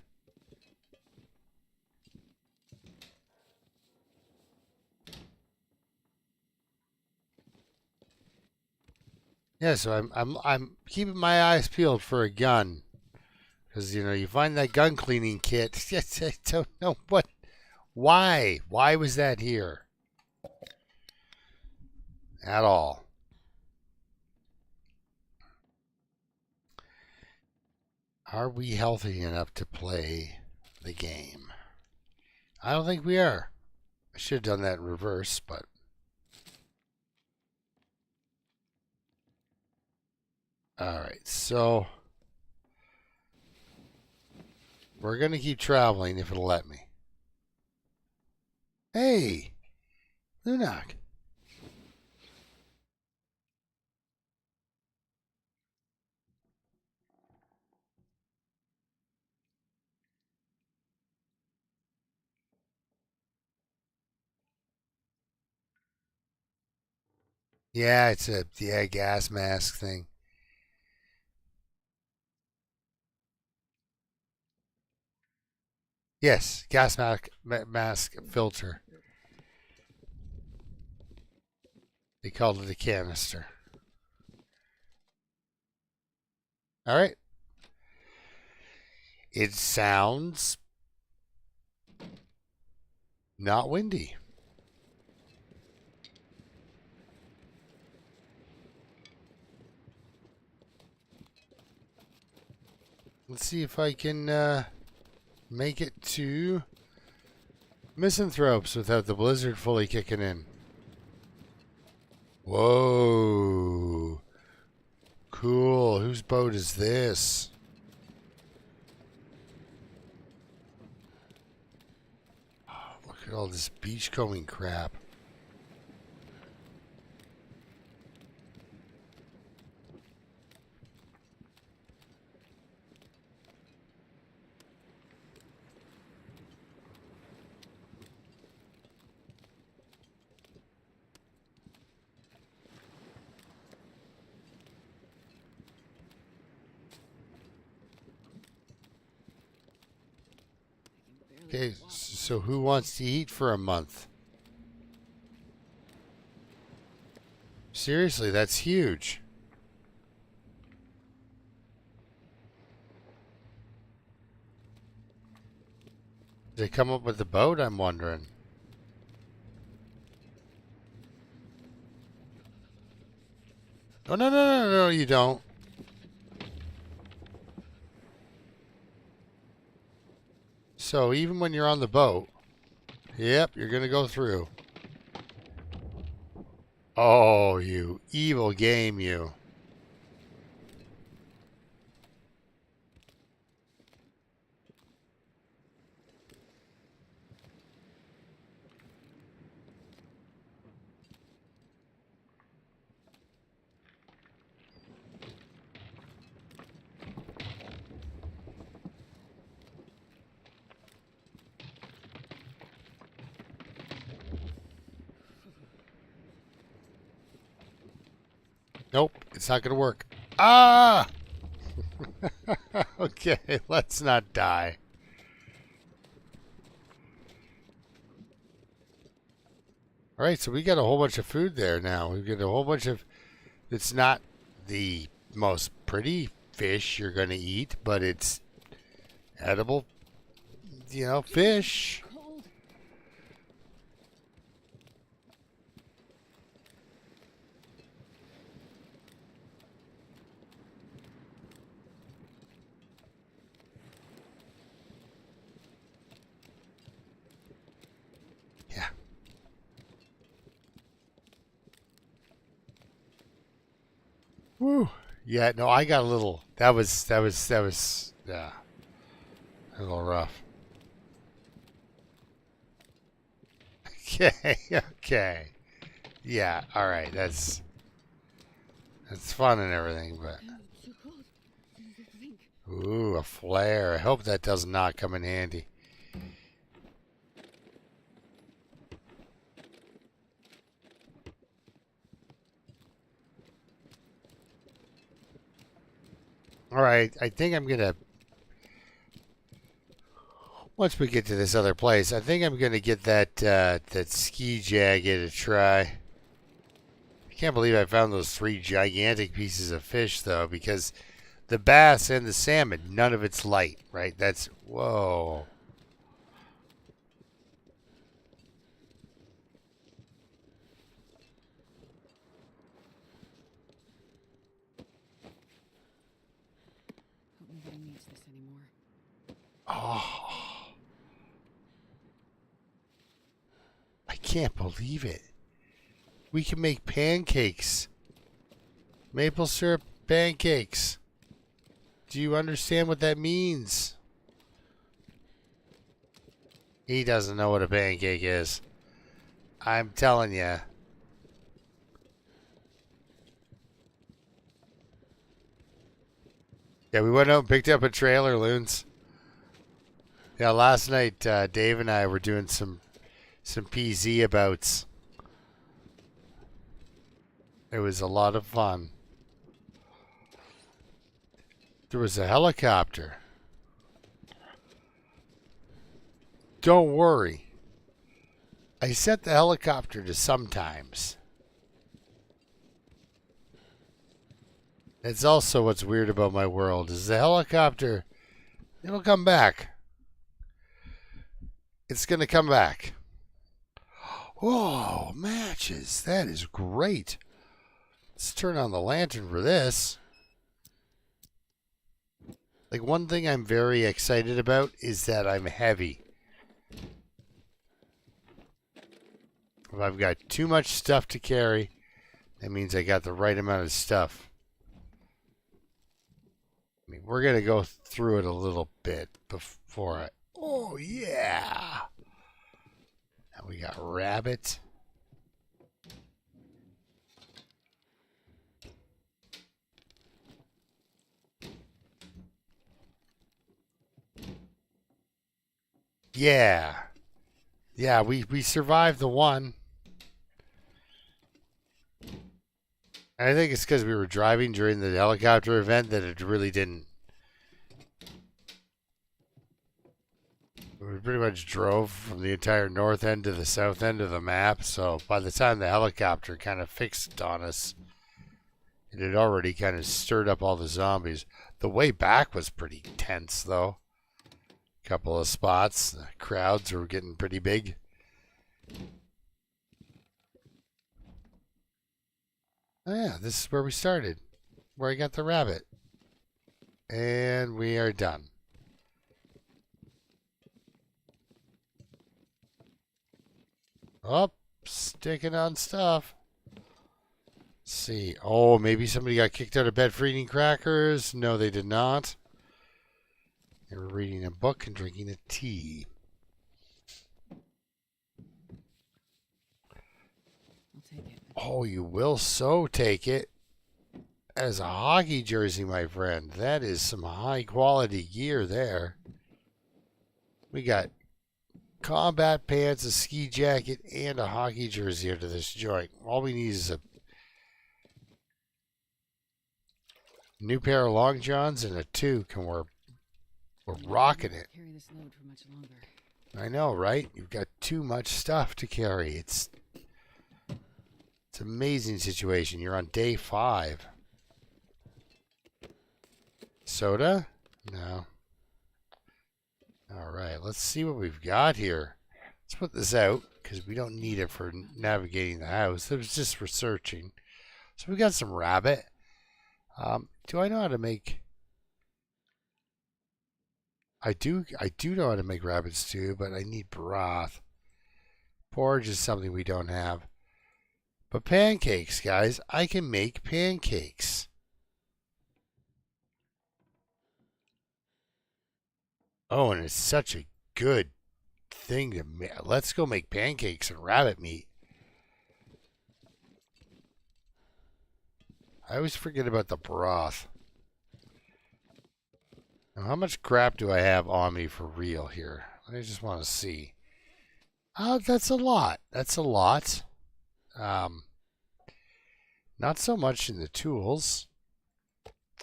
Yeah, so I'm keeping my eyes peeled for a gun, because you know you find that gun cleaning kit. Yes, I don't know why was that here at all. Are we healthy enough to play the game? I don't think we are. I should have done that in reverse, but. Alright, so. We're going to keep traveling if it'll let me. Hey! Lunak. Yeah, it's a gas mask thing. Yes, mask filter. They called it a canister. All right. It sounds not windy. Let's see if I can make it to Misanthropes without the blizzard fully kicking in. Whoa. Cool. Whose boat is this? Oh, look at all this beachcombing crap. Okay, so who wants to eat for a month? Seriously, that's huge. Did they come up with the boat, I'm wondering? Oh, no, no, no, no, you don't. So even when you're on the boat, yep, you're going to go through. Oh, you evil game, you. Nope, it's not going to work. Ah! Okay, let's not die. All right, so we got a whole bunch of food there now. We've got a whole bunch of... It's not the most pretty fish you're going to eat, but it's edible, you know, fish. Cold. Yeah. Woo. Yeah, no, I got a little... That was, yeah, a little rough. Okay, okay. Yeah, all right, that's fun and everything, but... It's so cold. Didn't think. Ooh, a flare. I hope that does not come in handy. All right, I think I'm going to... Once we get to this other place, I think I'm going to get that ski jacket a try. I can't believe I found those 3 gigantic pieces of fish, though, because the bass and the salmon, none of it's light, right? That's... Whoa. Hope nobody needs this anymore. Oh. I can't believe it. We can make pancakes. Maple syrup pancakes. Do you understand what that means? He doesn't know what a pancake is. I'm telling you. Yeah, we went out and picked up a trailer, Loons. Yeah, last night Dave and I were doing some PZ abouts. It was a lot of fun. There was a helicopter. Don't worry. I set the helicopter to sometimes. It's also what's weird about my world is the helicopter, it'll come back. It's going to come back. Oh, matches. That is great. Let's turn on the lantern for this. Like, one thing I'm very excited about is that I'm heavy. If I've got too much stuff to carry, that means I got the right amount of stuff. I mean, we're going to go through it a little bit before I... Oh, yeah. Now we got rabbit. Yeah. Yeah, we survived the one. I think it's because we were driving during the helicopter event that it really didn't. We pretty much drove from the entire north end to the south end of the map, so by the time the helicopter kind of fixed on us, it had already kind of stirred up all the zombies. The way back was pretty tense, though. A couple of spots, the crowds were getting pretty big. Oh yeah, this is where we started, where I got the rabbit. And we are done. Oh, sticking on stuff. Let's see. Oh, maybe somebody got kicked out of bed for eating crackers. No, they did not. They were reading a book and drinking a tea. I'll take it. Oh, you will so take it. That is a hockey jersey, my friend. That is some high quality gear there. We got combat pants, a ski jacket, and a hockey jersey out of this joint. All we need is a new pair of long johns and a toque, and we're rocking it. Carry this load for much longer. I know, right? You've got too much stuff to carry. It's an amazing situation. You're on day 5. Soda? No. All right, let's see what we've got here. Let's put this out because we don't need it for navigating the house. It was just researching. So we got some rabbit. Do I know how to make... I do know how to make rabbit stew, but I need broth. Porridge is something we don't have. But pancakes, guys. I can make pancakes. Oh, and it's such a good thing to make. Let's go make pancakes and rabbit meat. I always forget about the broth. Now, how much crap do I have on me for real here? I just want to see. Oh, that's a lot. That's a lot. Not so much in the tools.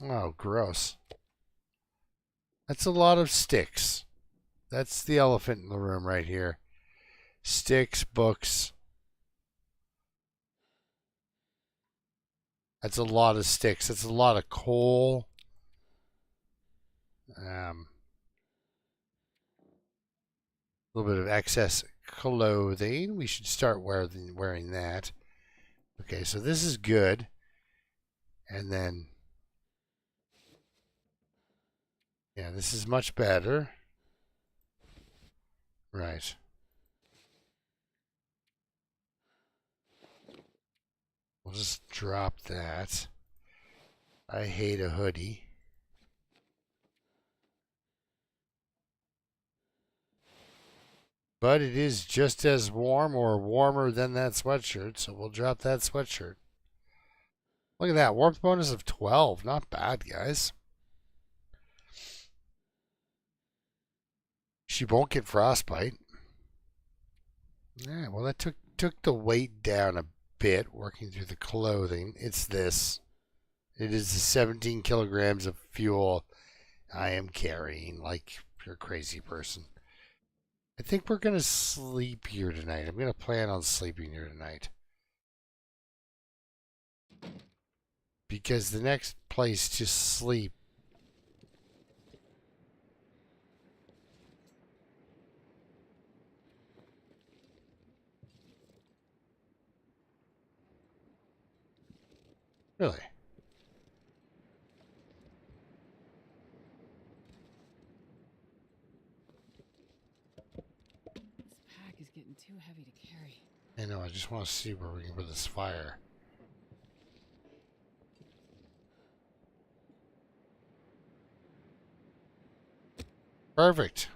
Oh, gross. That's a lot of sticks. That's the elephant in the room right here. Sticks, books. That's a lot of sticks. That's a lot of coal. A little bit of excess clothing. We should start wearing that. Okay, so this is good. And then, yeah, this is much better. Right. We'll just drop that. I hate a hoodie. But it is just as warm or warmer than that sweatshirt, so we'll drop that sweatshirt. Look at that, warmth bonus of 12. Not bad, guys. She won't get frostbite. Yeah, well, that took the weight down a bit working through the clothing. It's this. It is the 17 kilograms of fuel I am carrying like you're a crazy person. I think we're going to sleep here tonight. I'm going to plan on sleeping here tonight. Because the next place to sleep. Really? This pack is getting too heavy to carry. I know, I just want to see where we can put this fire. Perfect.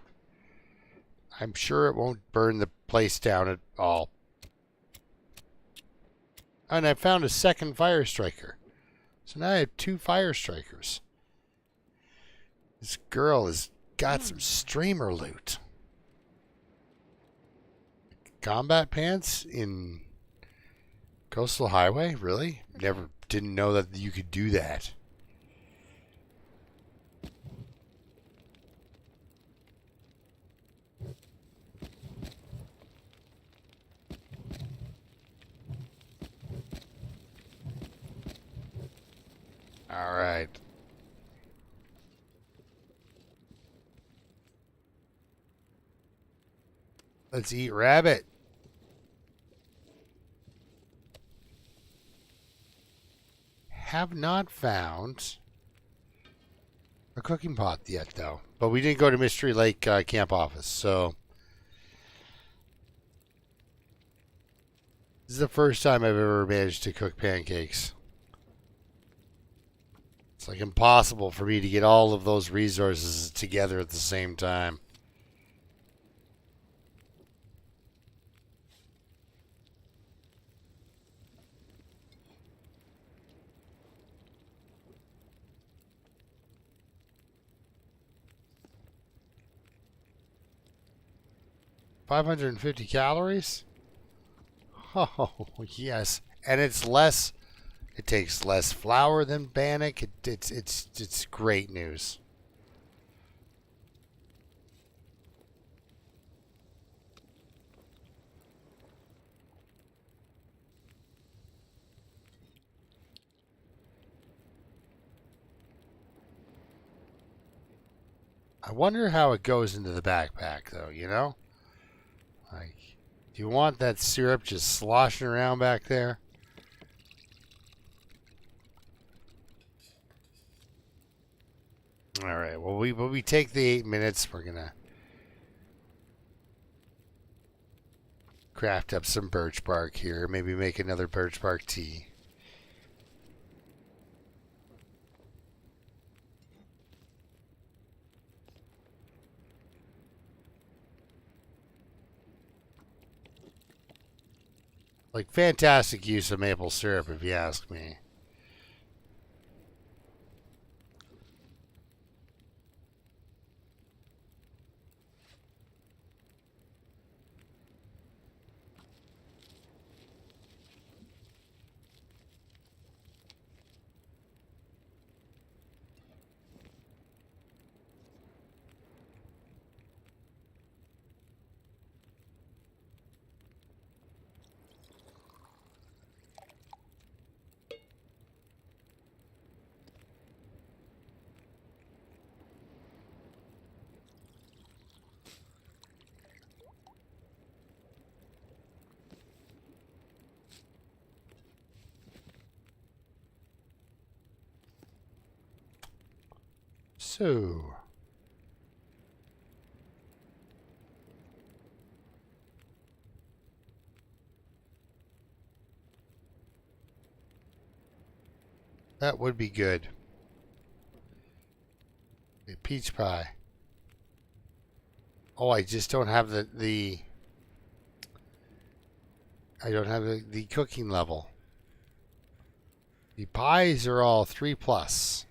I'm sure it won't burn the place down at all. And I found a second fire striker. So now I have 2 fire strikers. This girl has got some streamer loot. Combat pants in Coastal Highway? Really? Never didn't know that you could do that. All right. Let's eat rabbit. Have not found a cooking pot yet, though. But we didn't go to Mystery Lake camp office, so this is the first time I've ever managed to cook pancakes. It's like impossible for me to get all of those resources together at the same time. $550 calories? Oh, yes. And it's less. It takes less flour than Bannock. It's great news. I wonder how it goes into the backpack, though, you know? Like, do you want that syrup just sloshing around back there? All right. Well, we take the 8 minutes. We're gonna craft up some birch bark here. Maybe make another birch bark tea. Like, fantastic use of maple syrup, if you ask me. So, that would be good. A peach pie. Oh, I just don't have the I don't have the cooking level. The pies are all 3+.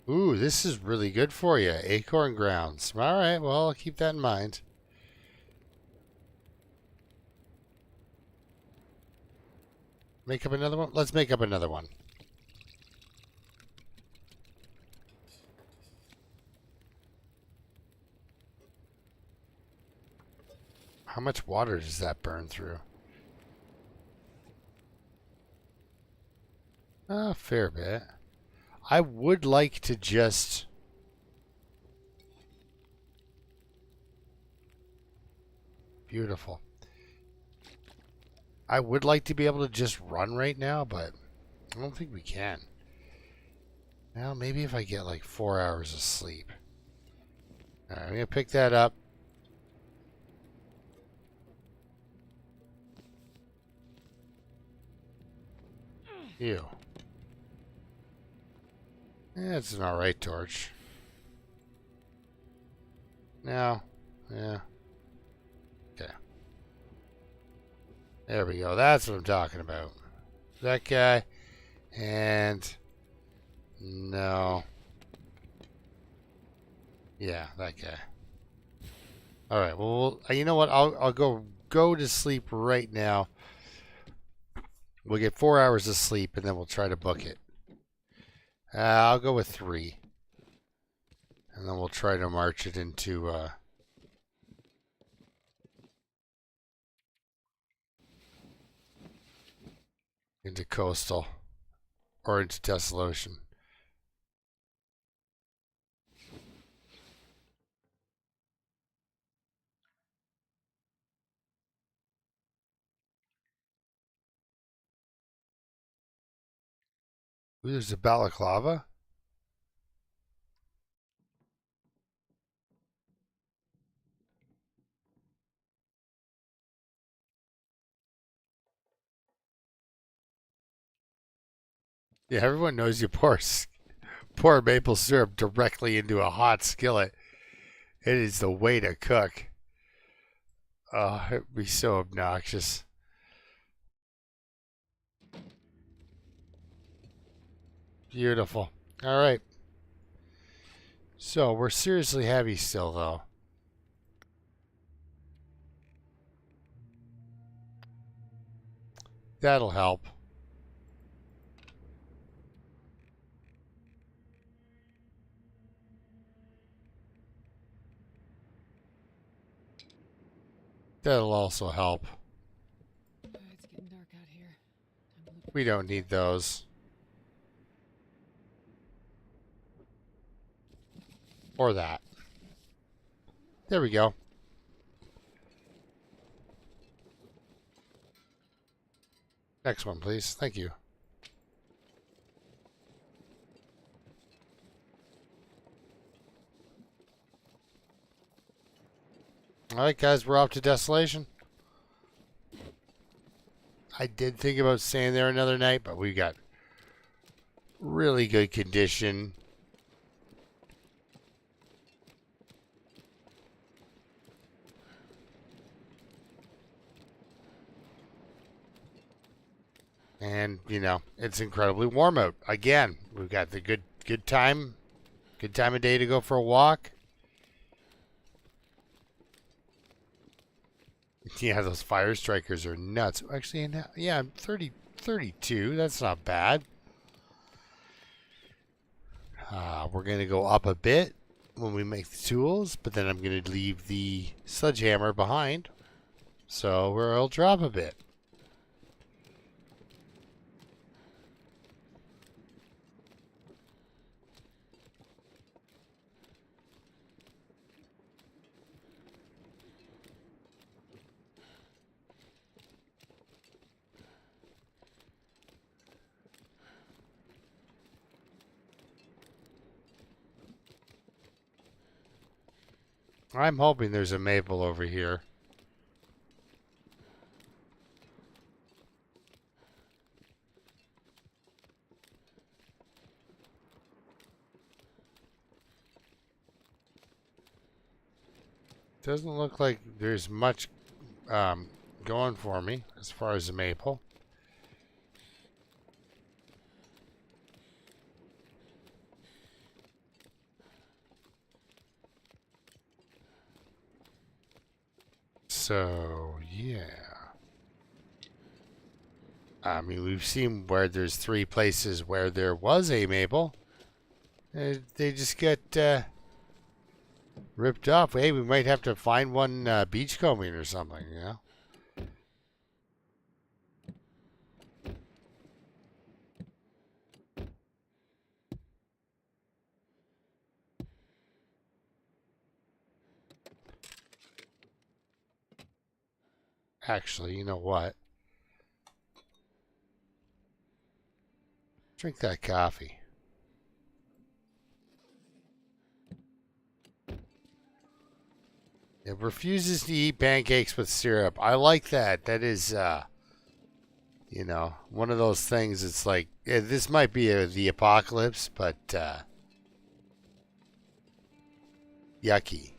Ooh, this is really good for you. Acorn grounds. All right, well, I'll keep that in mind. Make up another one? Let's make up another one. How much water does that burn through? A fair bit. I would like to just... Beautiful. I would like to be able to just run right now, but I don't think we can. Now, maybe if I get like 4 hours of sleep. Alright, I'm going to pick that up. Ew. Yeah, it's an alright torch. Now, yeah. Okay. There we go. That's what I'm talking about. That guy. And... No. Yeah, that guy. Alright, well, you know what? I'll go to sleep right now. We'll get 4 hours of sleep, and then we'll try to book it. I'll go with 3. And then we'll try to march it into coastal. Or into desolation. Ooh, there's a balaclava. Yeah, everyone knows you pour maple syrup directly into a hot skillet. It is the way to cook. Oh, it'd be so obnoxious. Beautiful. All right. So we're seriously heavy still, though. That'll help. That'll also help. It's getting dark out here. We don't need those. Or that. There we go. Next one, please. Thank you. Alright, guys, we're off to Desolation. I did think about staying there another night, but we got really good condition. And, you know, it's incredibly warm out. Again, we've got the good time of day to go for a walk. Yeah, those fire strikers are nuts. Actually, yeah, I'm 32. That's not bad. We're going to go up a bit when we make the tools, but then I'm going to leave the sledgehammer behind. So we'll drop a bit. I'm hoping there's a maple over here. Doesn't look like there's much going for me as far as the maple. So, yeah. I mean, we've seen where there's 3 places where there was a maple. They just get ripped off. Hey, we might have to find one beachcombing or something, you know? Actually, you know what? Drink that coffee. It refuses to eat pancakes with syrup. I like that. That is, you know, one of those things. It's like, this might be the apocalypse, but yucky.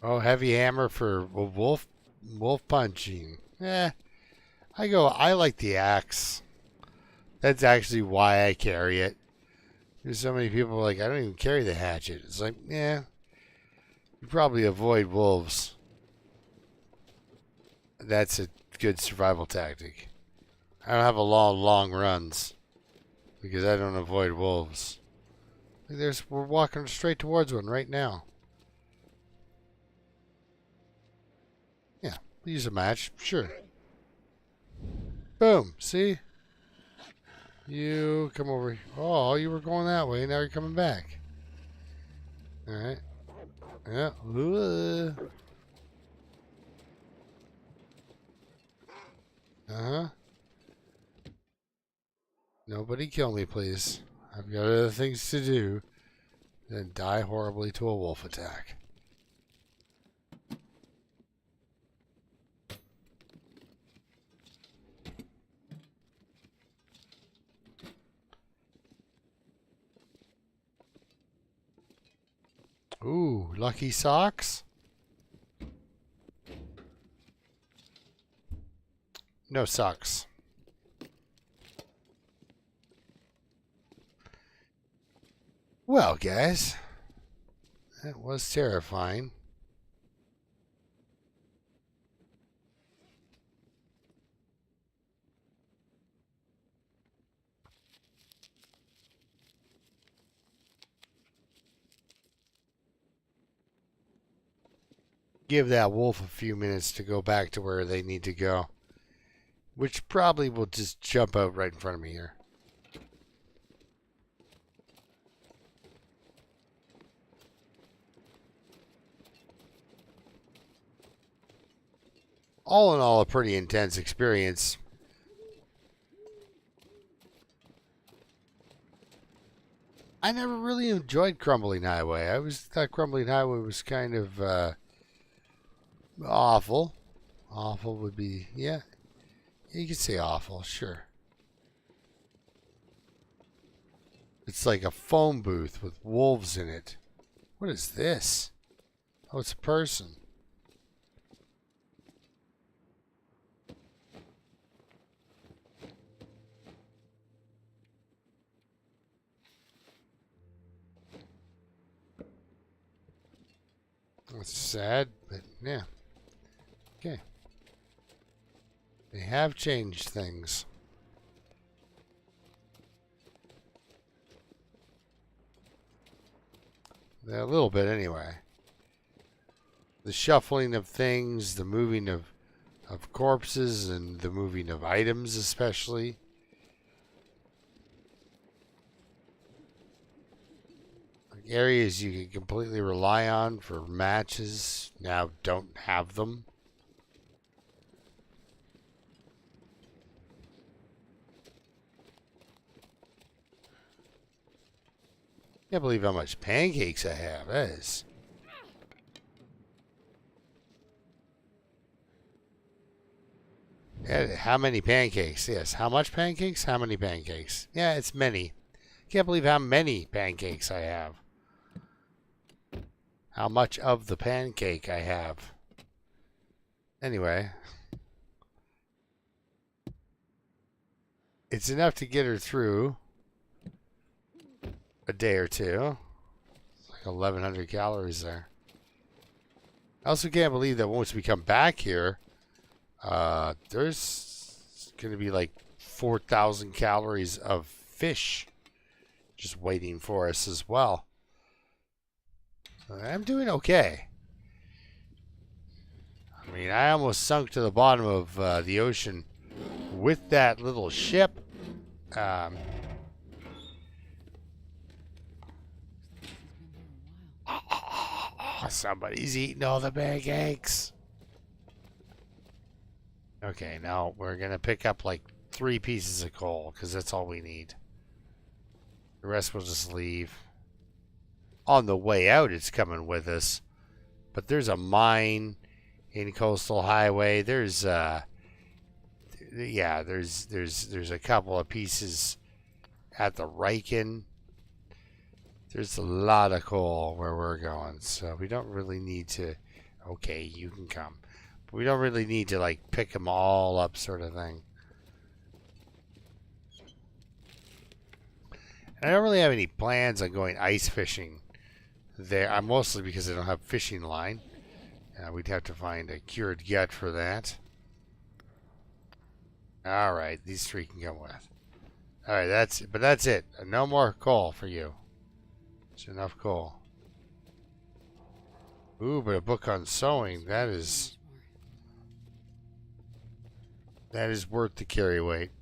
Oh, heavy hammer for wolf punching. I like the axe. That's actually why I carry it. There's so many people like, I don't even carry the hatchet. It's like, yeah, you probably avoid wolves. That's a good survival tactic. I don't have a long runs because I don't avoid wolves. We're walking straight towards one right now. Yeah, use a match, sure. Boom, see? You come over. Oh, you were going that way. Now you're coming back. All right. Yeah. Uh-huh. Nobody kill me, please. I've got other things to do than die horribly to a wolf attack. Ooh, lucky socks? No socks. Well, guys, that was terrifying. Give that wolf a few minutes to go back to where they need to go. Which probably will just jump out right in front of me here. All in all, a pretty intense experience. I never really enjoyed Crumbling Highway. I always thought Crumbling Highway was kind of awful. Awful would be, yeah. You could say awful, sure. It's like a phone booth with wolves in it. What is this? Oh, it's a person. That's sad, but yeah. Okay. They have changed things. A little bit, anyway. The shuffling of things, the moving of corpses, and the moving of items, especially. Like areas you can completely rely on for matches now don't have them. Can't believe how much pancakes I have. That is. Yeah, how many pancakes? Yes. How much pancakes? How many pancakes? Yeah, it's many. Can't believe how many pancakes I have. How much of the pancake I have. Anyway. It's enough to get her through a day or two. It's like 1,100 calories there. I also can't believe that once we come back here, there's going to be like 4,000 calories of fish just waiting for us as well. I'm doing okay. I mean, I almost sunk to the bottom of the ocean with that little ship. Somebody's eating all the pancakes. Okay, now we're going to pick up like 3 pieces of coal because that's all we need. The rest we'll just leave. On the way out, it's coming with us. But there's a mine in Coastal Highway. There's yeah, there's a couple of pieces at the Riken. There's a lot of coal where we're going, so we don't really need to. Okay, you can come, but we don't really need to like pick them all up, sort of thing. And I don't really have any plans on going ice fishing there. I'm mostly because I don't have fishing line. We'd have to find a cured gut for that. All right, these 3 can come with. All right, that's it. No more coal for you. It's enough coal. Ooh, but a book on sewing, that is worth the carry weight.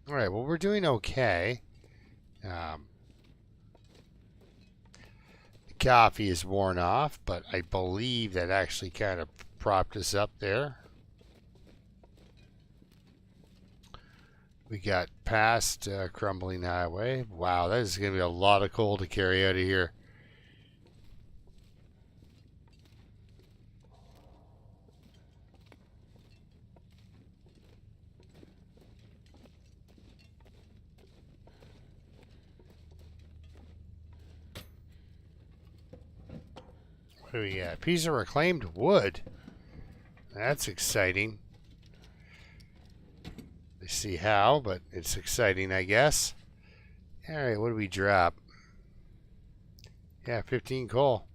All right, well, we're doing okay. The coffee is worn off, but I believe that actually kind of propped us up there. We got past Crumbling Highway. Wow, that is going to be a lot of coal to carry out of here. What do we got? A piece of reclaimed wood. That's exciting. I see how, but it's exciting, I guess. All right, what do we drop? Yeah, 15 coal.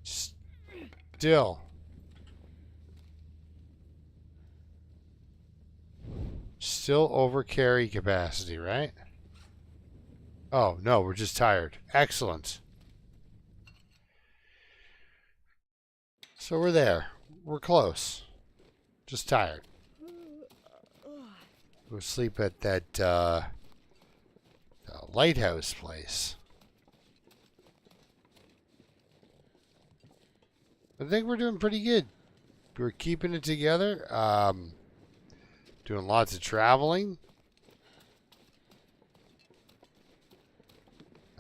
Still. Still over carry capacity, right? Oh, no, we're just tired. Excellent. So we're there. We're close. Just tired. We'll sleep at that lighthouse place. I think we're doing pretty good. We're keeping it together. Doing lots of traveling.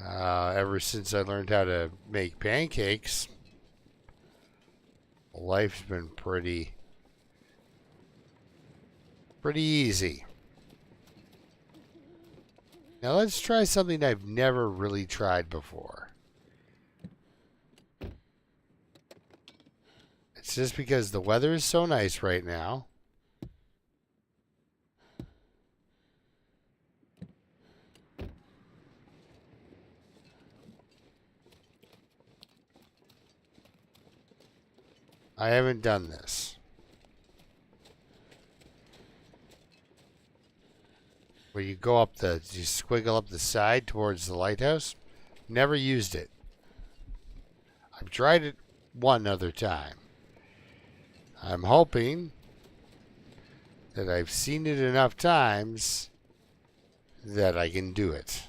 Ever since I learned how to make pancakes, life's been pretty easy. Now let's try something I've never really tried before. It's just because the weather is so nice right now. I haven't done this. Where you go up you squiggle up the side towards the lighthouse. Never used it. I've tried it one other time. I'm hoping that I've seen it enough times that I can do it.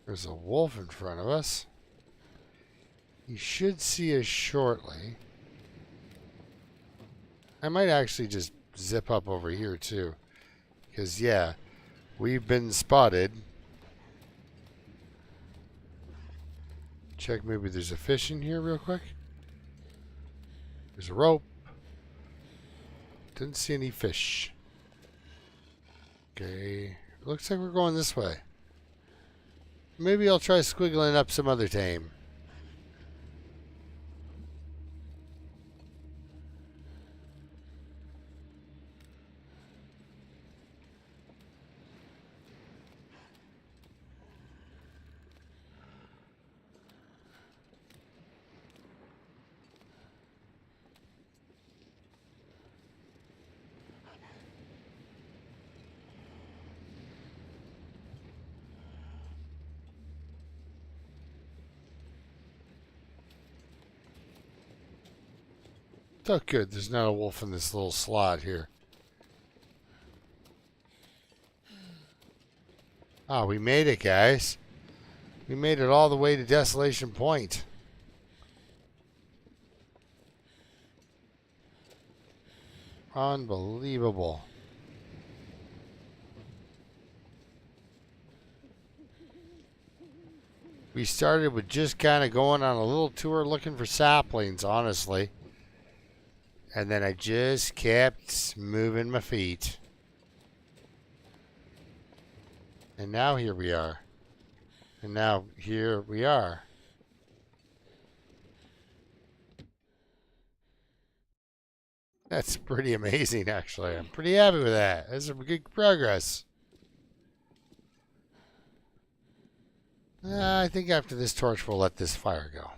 There's a wolf in front of us. He should see us shortly. I might actually just zip up over here too. Because, yeah, we've been spotted. Check maybe there's a fish in here real quick. There's a rope. Didn't see any fish. Okay. Looks like we're going this way. Maybe I'll try squiggling up some other tame. Oh, good. There's not a wolf in this little slot here. Ah, we made it, guys. We made it all the way to Desolation Point. Unbelievable. We started with just kind of going on a little tour looking for saplings, honestly. And then I just kept moving my feet. And now here we are. And now here we are. That's pretty amazing, actually. I'm pretty happy with that. That's some good progress. I think after this torch, we'll let this fire go.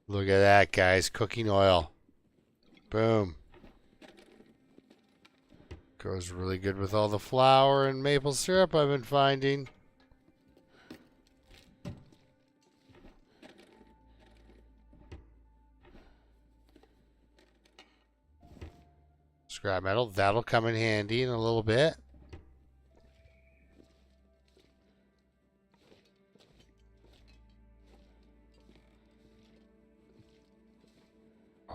Look at that, guys. Cooking oil. Boom. Goes really good with all the flour and maple syrup I've been finding. Scrap metal. That'll come in handy in a little bit.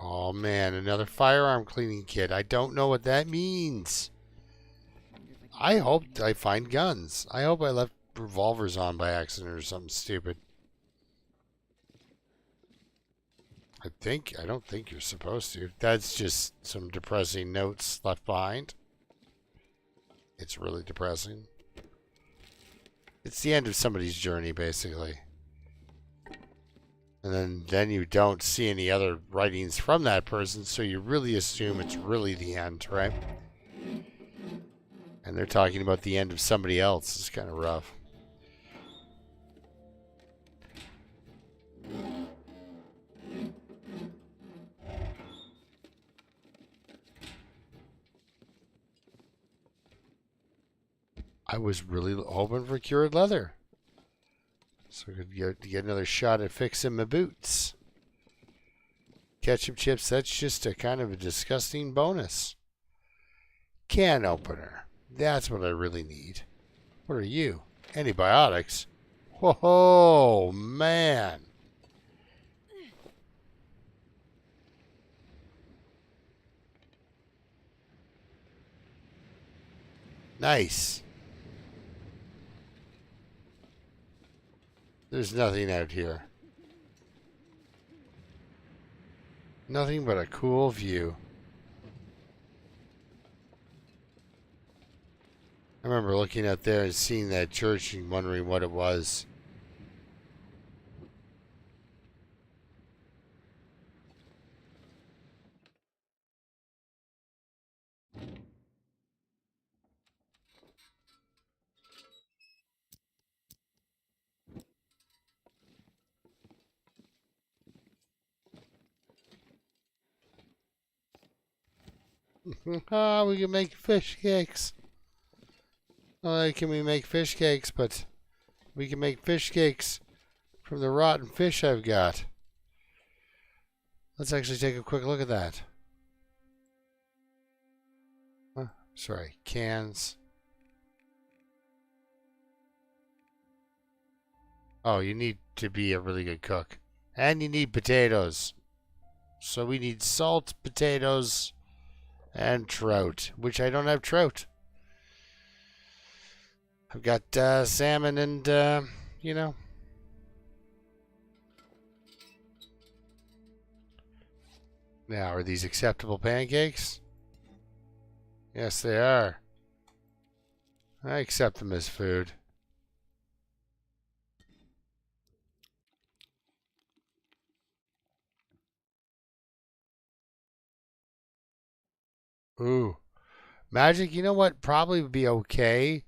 Oh man, another firearm cleaning kit. I don't know what that means. I hope I find guns. I hope I left revolvers on by accident or something stupid. I don't think you're supposed to. That's just some depressing notes left behind. It's really depressing. It's the end of somebody's journey, basically. And then you don't see any other writings from that person, so you really assume it's really the end, right? And they're talking about the end of somebody else. It's kind of rough. I was really hoping for cured leather, so I could get another shot at fixing my boots. Ketchup chips, that's just a kind of a disgusting bonus. Can opener. That's what I really need. What are you? Antibiotics? Whoa, man. Nice. There's nothing out here. Nothing but a cool view. I remember looking out there and seeing that church and wondering what it was. Ah, we can make fish cakes. Not only can we make fish cakes, but we can make fish cakes from the rotten fish I've got. Let's actually take a quick look at that. Sorry, cans. Oh, you need to be a really good cook. And you need potatoes. So we need salt, potatoes, and trout, which I don't have trout. I've got salmon and, you know. Now, are these acceptable pancakes? Yes, they are. I accept them as food. Ooh. Magic, you know what probably would be okay?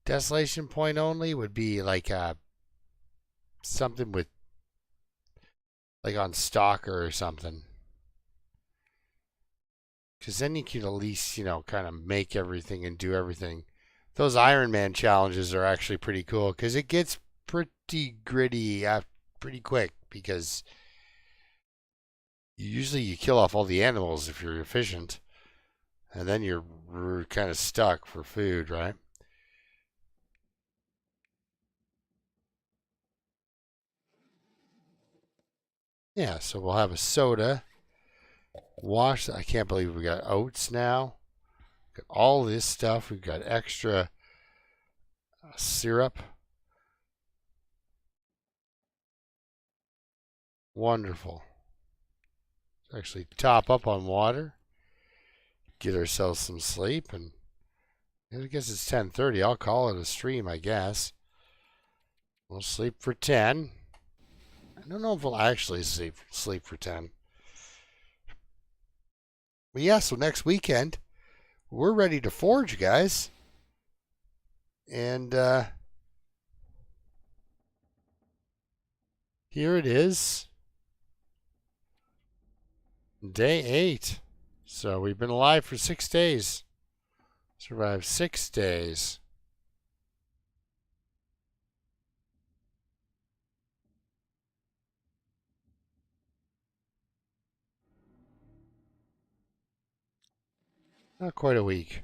Desolation point only would be like something with, like on Stalker or something. Because then you can at least, you know, kind of make everything and do everything. Those Iron Man challenges are actually pretty cool because it gets pretty gritty pretty quick because usually you kill off all the animals if you're efficient. And then you're kind of stuck for food, right? Yeah, so we'll have a soda. Wash. I can't believe we got oats now. Got all this stuff. We've got extra syrup. Wonderful. Let's actually top up on water. Get ourselves some sleep, and I guess it's 10:30. I'll call it a stream, I guess. We'll sleep for 10. I don't know if we'll actually sleep for 10. But yeah, so next weekend, we're ready to forge, guys. And here it is. Day 8. So we've been alive for 6 days. Survived 6 days. Not quite a week.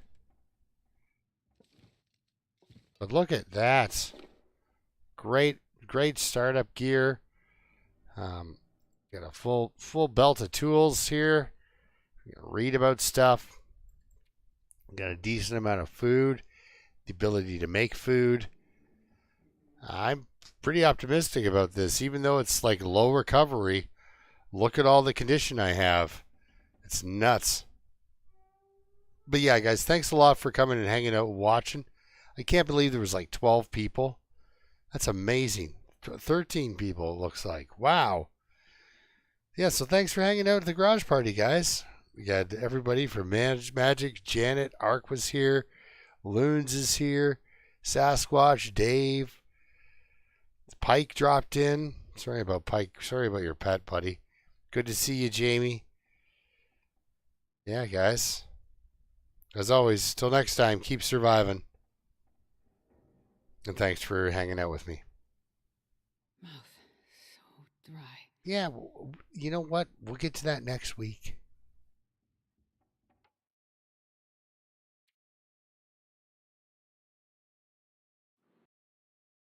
But look at that. Great startup gear. Got a full belt of tools here. Read about stuff. Got a decent amount of food. The ability to make food. I'm pretty optimistic about this, even though it's like low recovery. Look at all the condition I have. It's nuts. But yeah, guys, thanks a lot for coming and hanging out and watching. I can't believe there was like 12 people. That's amazing. 13 people, it looks like. Wow. Yeah, so thanks for hanging out at the garage party, guys. We got everybody from Magic, Janet, Ark was here, Loons is here, Sasquatch, Dave, Pike dropped in. Sorry about Pike. Sorry about your pet, buddy. Good to see you, Jamie. Yeah, guys. As always, till next time, keep surviving. And thanks for hanging out with me. Mouth so dry. Yeah, you know what? We'll get to that next week.